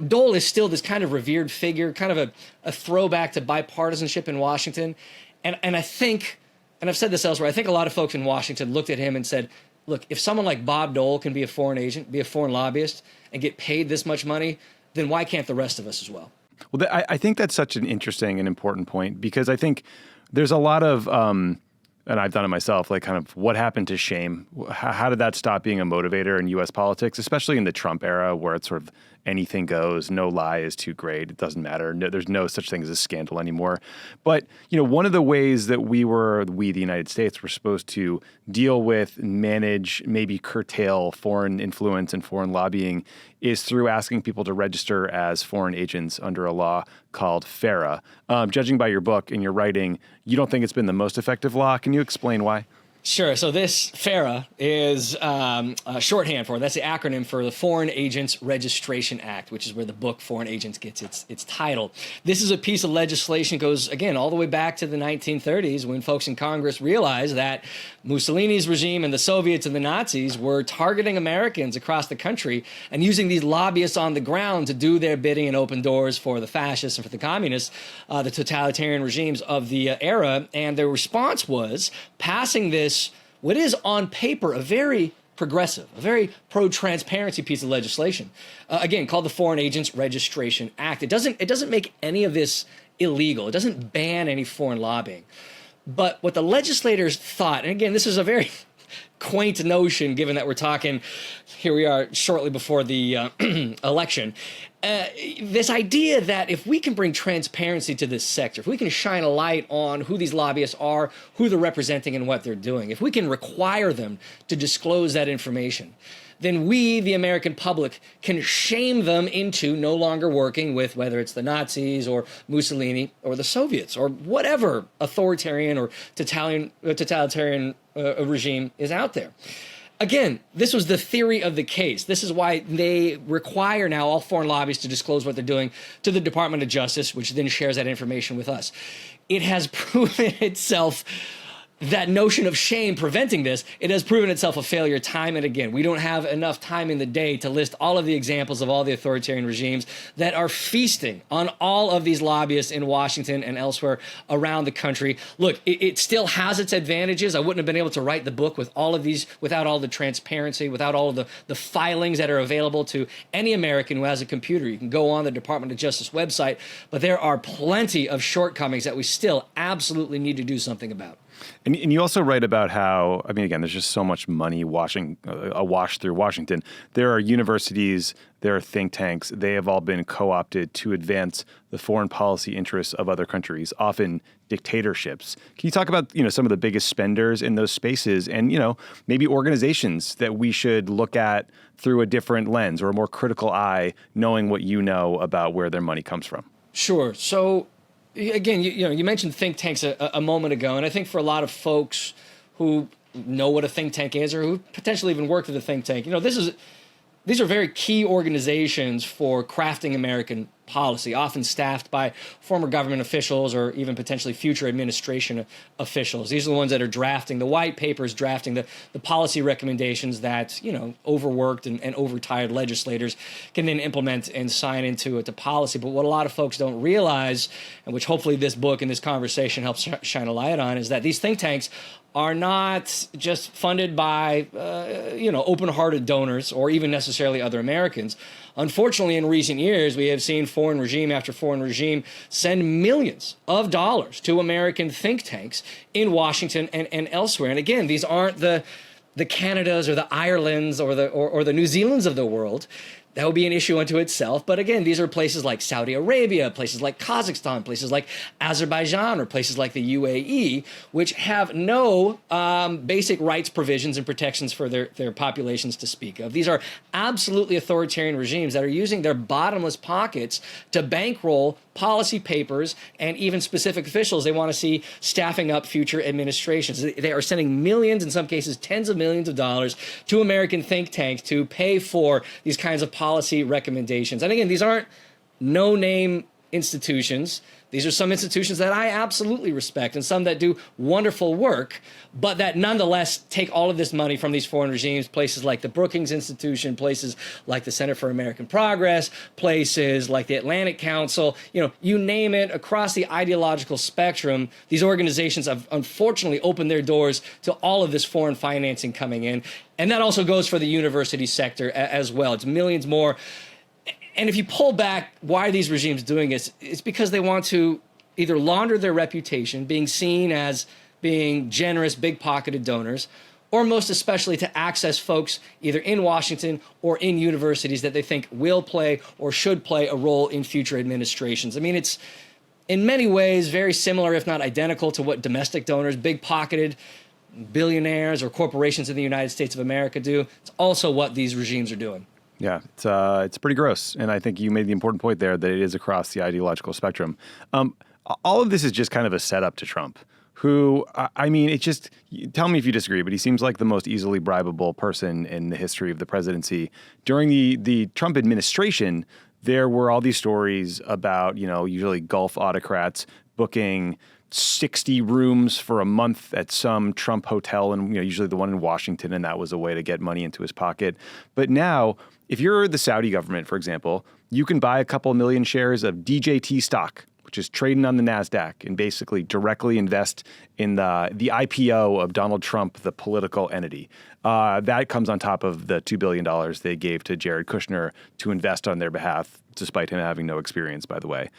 S16: Dole is still this kind of revered figure, kind of a throwback to bipartisanship in Washington. And I think, and I've said this elsewhere, I think a lot of folks in Washington looked at him and said, look, if someone like Bob Dole can be a foreign agent, be a foreign lobbyist, and get paid this much money, then why can't the rest of us as well?
S1: Well, I think that's such an interesting and important point, because I think there's a lot of, and I've done it myself, like kind of what happened to shame? How did that stop being a motivator in U.S. politics, especially in the Trump era where it's sort of anything goes, no lie is too great, it doesn't matter, there's no such thing as a scandal anymore. But, one of the ways that we, the United States, were supposed to deal with, manage, maybe curtail foreign influence and foreign lobbying is through asking people to register as foreign agents under a law called FARA. Judging by your book and your writing, you don't think it's been the most effective law. Can you explain why?
S16: Sure. So this FARA is shorthand for, that's the acronym for the Foreign Agents Registration Act, which is where the book Foreign Agents gets its title. This is a piece of legislation that goes, again, all the way back to the 1930s when folks in Congress realized that Mussolini's regime and the Soviets and the Nazis were targeting Americans across the country and using these lobbyists on the ground to do their bidding and open doors for the fascists and for the communists, the totalitarian regimes of the era. And their response was passing this, what is on paper a very progressive, a very pro-transparency piece of legislation, again, called the Foreign Agents Registration Act. It doesn't make any of this illegal. It doesn't ban any foreign lobbying. But what the legislators thought, and again, this is a very quaint notion, given that we're talking, here we are shortly before the election. This idea that if we can bring transparency to this sector, if we can shine a light on who these lobbyists are, who they're representing and what they're doing, if we can require them to disclose that information, then we, the American public, can shame them into no longer working with whether it's the Nazis or Mussolini or the Soviets or whatever authoritarian or totalitarian regime is out there. Again, this was the theory of the case. This is why they require now all foreign lobbyists to disclose what they're doing to the Department of Justice, which then shares that information with us. It has proven itself, that notion of shame preventing this, it has proven itself a failure time and again. We don't have enough time in the day to list all of the examples of all the authoritarian regimes that are feasting on all of these lobbyists in Washington and elsewhere around the country. Look, it still has its advantages. I wouldn't have been able to write the book with all of these, without all the transparency, without all of the filings that are available to any American who has a computer. You can go on the Department of Justice website, but there are plenty of shortcomings that we still absolutely need to do something about.
S1: And you also write about how, I mean, again, there's just so much money awash through Washington. There are universities, there are think tanks. They have all been co-opted to advance the foreign policy interests of other countries, often dictatorships. Can you talk about, some of the biggest spenders in those spaces and, maybe organizations that we should look at through a different lens or a more critical eye, knowing what you know about where their money comes from?
S16: Sure. So, again, you mentioned think tanks a moment ago, and I think for a lot of folks who know what a think tank is or who potentially even worked at a think tank, these are very key organizations for crafting American policy, often staffed by former government officials or even potentially future administration officials. These are the ones that are drafting the white papers, drafting the policy recommendations that, overworked and overtired legislators can then implement and sign into policy. But what a lot of folks don't realize, and which hopefully this book and this conversation helps shine a light on, is that these think tanks are not just funded by, open-hearted donors or even necessarily other Americans. Unfortunately, in recent years, we have seen foreign regime after foreign regime send millions of dollars to American think tanks in Washington and elsewhere. And again, these aren't the Canadas or the Irelands or the New Zealands of the world. That would be an issue unto itself. But again, these are places like Saudi Arabia, places like Kazakhstan, places like Azerbaijan, or places like the UAE, which have no basic rights provisions and protections for their populations to speak of. These are absolutely authoritarian regimes that are using their bottomless pockets to bankroll policy papers and even specific officials they want to see staffing up future administrations. They are sending millions, in some cases tens of millions of dollars, to American think tanks to pay for these kinds of policy recommendations. And again, these aren't no-name institutions. These are some institutions that I absolutely respect and some that do wonderful work, but that nonetheless take all of this money from these foreign regimes, places like the Brookings Institution, places like the Center for American Progress, places like the Atlantic Council, you name it, across the ideological spectrum. These organizations have unfortunately opened their doors to all of this foreign financing coming in. And that also goes for the university sector as well. It's millions more. And if you pull back, why are these regimes doing this? It's because they want to either launder their reputation, being seen as being generous, big-pocketed donors, or most especially to access folks either in Washington or in universities that they think will play or should play a role in future administrations. I mean, it's in many ways very similar, if not identical, to what domestic donors, big-pocketed billionaires or corporations in the United States of America do. It's also what these regimes are doing.
S1: Yeah, it's pretty gross. And I think you made the important point there that it is across the ideological spectrum. All of this is just kind of a setup to Trump, who, I mean, it just, tell me if you disagree, but he seems like the most easily bribable person in the history of the presidency. During the Trump administration, there were all these stories about, usually Gulf autocrats booking 60 rooms for a month at some Trump hotel, and usually the one in Washington, and that was a way to get money into his pocket. But now, if you're the Saudi government, for example, you can buy a couple million shares of DJT stock, which is trading on the NASDAQ, and basically directly invest in the IPO of Donald Trump, the political entity. That comes on top of the $2 billion they gave to Jared Kushner to invest on their behalf, despite him having no experience, by the way.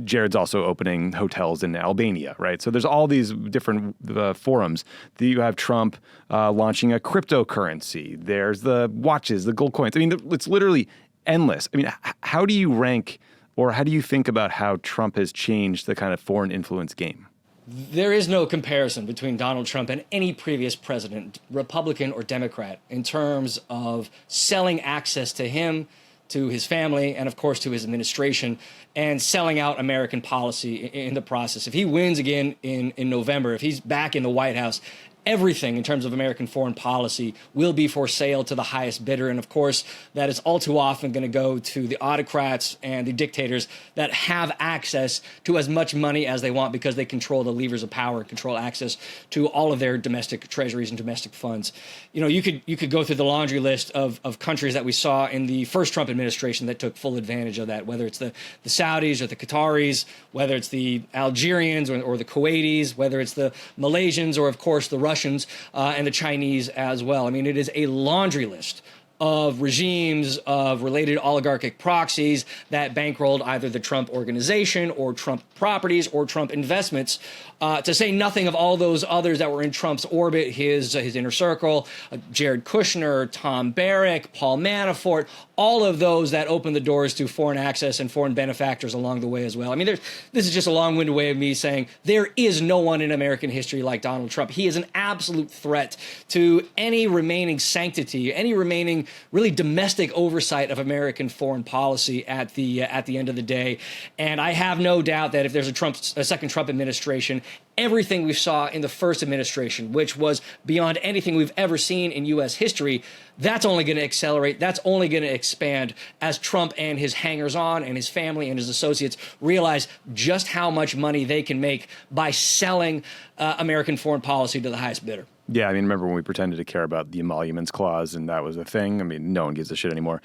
S1: Jared's also opening hotels in Albania, right? So there's all these different forums. You have Trump launching a cryptocurrency. There's the watches, the gold coins. I mean, it's literally endless. I mean, how do you rank, or how do you think about how Trump has changed the kind of foreign influence game?
S16: There is no comparison between Donald Trump and any previous president, Republican or Democrat, in terms of selling access to him, to his family, and of course to his administration, and selling out American policy in the process. If he wins again in November, if he's back in the White House, everything in terms of American foreign policy will be for sale to the highest bidder. And of course, that is all too often going to go to the autocrats and the dictators that have access to as much money as they want because they control the levers of power and control access to all of their domestic treasuries and domestic funds. You know, you could go through the laundry list of countries that we saw in the first Trump administration that took full advantage of that, whether it's the Saudis or the Qataris, whether it's the Algerians or the Kuwaitis, whether it's the Malaysians or, of course, the Russians and the Chinese as well. I mean, it is a laundry list of regimes, of related oligarchic proxies that bankrolled either the Trump organization or Trump properties or Trump investments, to say nothing of all those others that were in Trump's orbit, his inner circle, Jared Kushner, Tom Barrack, Paul Manafort, all of those that opened the doors to foreign access and foreign benefactors along the way as well. I mean, this is just a long-winded way of me saying there is no one in American history like Donald Trump. He is an absolute threat to any remaining sanctity, any remaining really domestic oversight of American foreign policy at the end of the day. And I have no doubt that if there's a second Trump administration, everything we saw in the first administration, which was beyond anything we've ever seen in U.S. history, that's only going to accelerate. That's only going to expand as Trump and his hangers-on and his family and his associates realize just how much money they can make by selling American foreign policy to the highest bidder.
S1: Yeah, I mean, remember when we pretended to care about the emoluments clause and that was a thing? I mean, no one gives a shit anymore.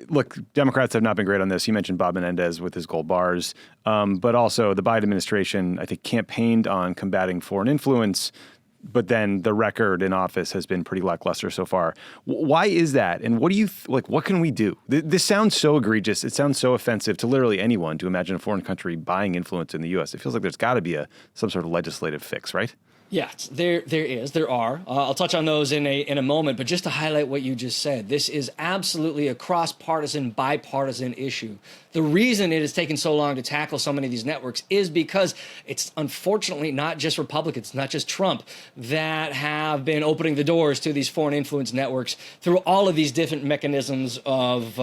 S1: Look, Democrats have not been great on this. You mentioned Bob Menendez with his gold bars, but also the Biden administration, I think, campaigned on combating foreign influence, but then the record in office has been pretty lackluster so far. Why is that? And what do you what can we do? This sounds so egregious. It sounds so offensive to literally anyone to imagine a foreign country buying influence in the U.S. It feels like there's got to be some sort of legislative fix, right?
S16: Yes, there are. I'll touch on those in a moment, but just to highlight what you just said, this is absolutely a cross-partisan, bipartisan issue. The reason it has taken so long to tackle so many of these networks is because it's unfortunately not just Republicans, not just Trump, that have been opening the doors to these foreign influence networks through all of these different mechanisms of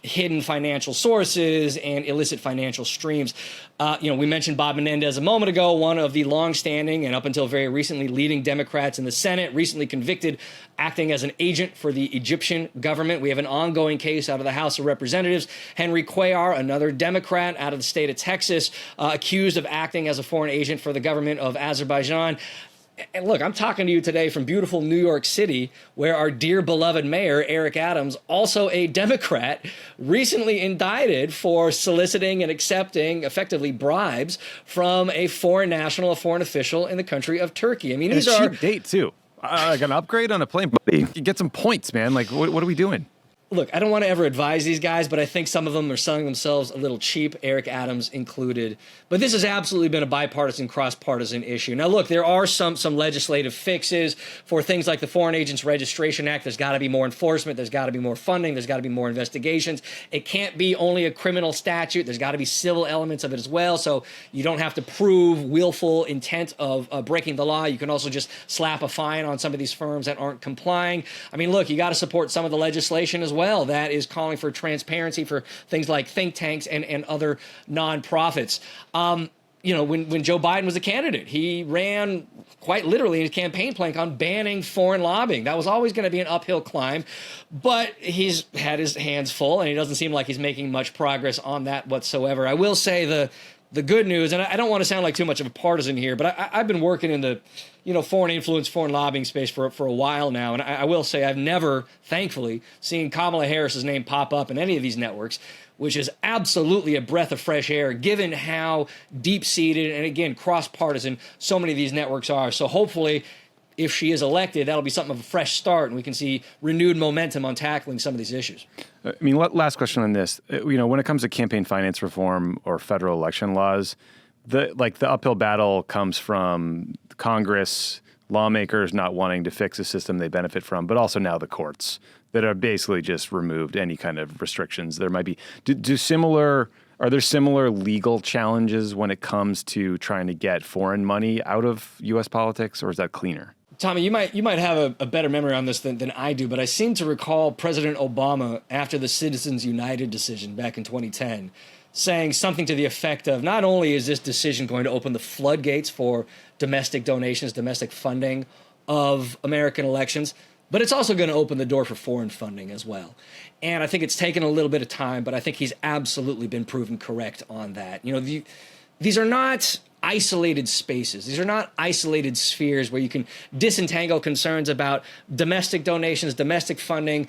S16: hidden financial sources and illicit financial streams. We mentioned Bob Menendez a moment ago, one of the longstanding and up until very recently leading Democrats in the Senate, recently convicted acting as an agent for the Egyptian government. We have an ongoing case out of the House of Representatives. Henry Cuellar, another Democrat out of the state of Texas, accused of acting as a foreign agent for the government of Azerbaijan. And look, I'm talking to you today from beautiful New York City, where our dear beloved mayor, Eric Adams, also a Democrat, recently indicted for soliciting and accepting effectively bribes from a foreign national, a foreign official in the country of Turkey. I mean, these are
S1: a cheap date too. Like an upgrade on a plane, buddy. You get some points, man. Like, what are we doing?
S16: Look, I don't want to ever advise these guys, but I think some of them are selling themselves a little cheap, Eric Adams included. But this has absolutely been a bipartisan, cross-partisan issue. Now, look, there are some legislative fixes for things like the Foreign Agents Registration Act. There's got to be more enforcement. There's got to be more funding. There's got to be more investigations. It can't be only a criminal statute. There's got to be civil elements of it as well. So you don't have to prove willful intent of breaking the law. You can also just slap a fine on some of these firms that aren't complying. I mean, look, you got to support some of the legislation as well that is calling for transparency for things like think tanks and other nonprofits. When Joe Biden was a candidate, he ran quite literally in his campaign plan on banning foreign lobbying. That was always going to be an uphill climb, but he's had his hands full, and he doesn't seem like he's making much progress on that whatsoever. I will say the good news, and I don't want to sound like too much of a partisan here, but I've been working in the foreign influence, foreign lobbying space for a while now, and I will say I've never, thankfully, seen Kamala Harris's name pop up in any of these networks, which is absolutely a breath of fresh air, given how deep-seated and, again, cross-partisan so many of these networks are. So hopefully, if she is elected, that'll be something of a fresh start, and we can see renewed momentum on tackling some of these issues.
S1: I mean, last question on this. When it comes to campaign finance reform or federal election laws, the uphill battle comes from Congress, lawmakers not wanting to fix a system they benefit from, but also now the courts that are basically just removed any kind of restrictions. There might be are there similar legal challenges when it comes to trying to get foreign money out of U.S. politics, or is that cleaner?
S16: Tommy, you might have a better memory on this than I do, but I seem to recall President Obama, after the Citizens United decision back in 2010, saying something to the effect of, not only is this decision going to open the floodgates for domestic donations, domestic funding of American elections, but it's also going to open the door for foreign funding as well. And I think it's taken a little bit of time, but I think he's absolutely been proven correct on that. These are not isolated spaces. These are not isolated spheres where you can disentangle concerns about domestic donations, domestic funding,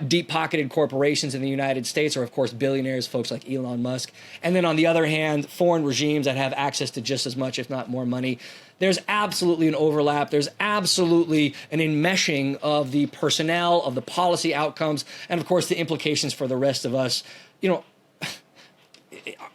S16: deep-pocketed corporations in the United States, or, of course, billionaires, folks like Elon Musk. And then, on the other hand, foreign regimes that have access to just as much, if not more money. There's absolutely an overlap. There's absolutely an enmeshing of the personnel, of the policy outcomes, and, of course, the implications for the rest of us.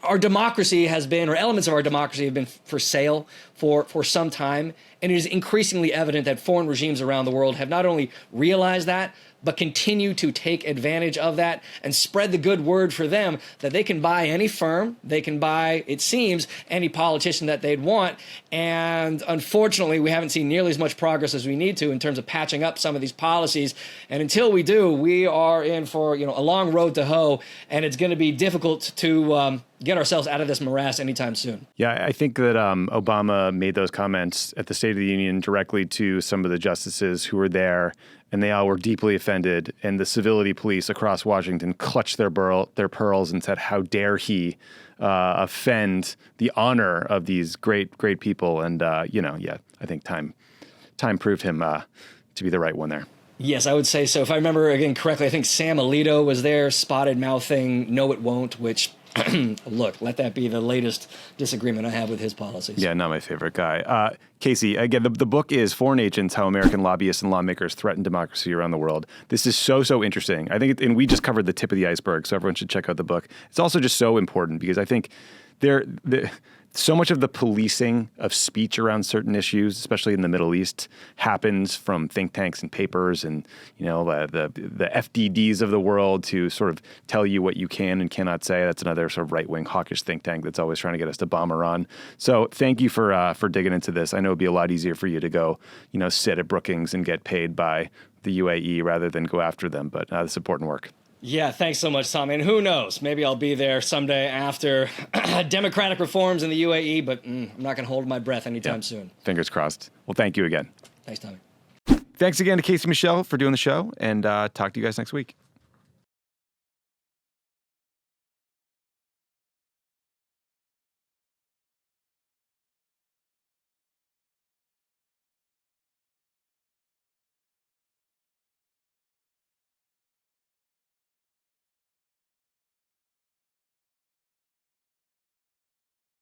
S16: Our democracy has been, or elements of our democracy have been for sale for some time, and it is increasingly evident that foreign regimes around the world have not only realized that, but continue to take advantage of that and spread the good word for them that they can buy any firm, they can buy, it seems, any politician that they'd want. And unfortunately, we haven't seen nearly as much progress as we need to in terms of patching up some of these policies. And until we do, we are in for a long road to hoe, and it's going to be difficult to get ourselves out of this morass anytime soon.
S1: Yeah, I think that Obama made those comments at the State of the Union directly to some of the justices who were there, and they all were deeply offended. And the civility police across Washington clutched their pearls and said, "How dare he offend the honor of these great people?" And I think time proved him to be the right one there.
S16: Yes, I would say so. If I remember again correctly, I think Sam Alito was there, spotted mouthing "No, it won't," which. Look, let that be the latest disagreement I have with his policies.
S1: Yeah, not my favorite guy. Casey, again, the book is Foreign Agents, How American Lobbyists and Lawmakers Threaten Democracy Around the World. This is so interesting. I think, and we just covered the tip of the iceberg, so everyone should check out the book. It's also just so important because I think so much of the policing of speech around certain issues, especially in the Middle East, happens from think tanks and papers and the FDDs of the world to sort of tell you what you can and cannot say. That's another sort of right-wing hawkish think tank that's always trying to get us to bomb Iran. So thank you for digging into this. I know it'd be a lot easier for you to go sit at Brookings and get paid by the UAE rather than go after them, but this is important work.
S16: Yeah, thanks so much, Tommy. And who knows, maybe I'll be there someday after democratic reforms in the UAE, but I'm not going to hold my breath anytime soon.
S1: Fingers crossed. Well, thank you again.
S16: Thanks, Tommy.
S1: Thanks again to Casey Michel for doing the show, and talk to you guys next week.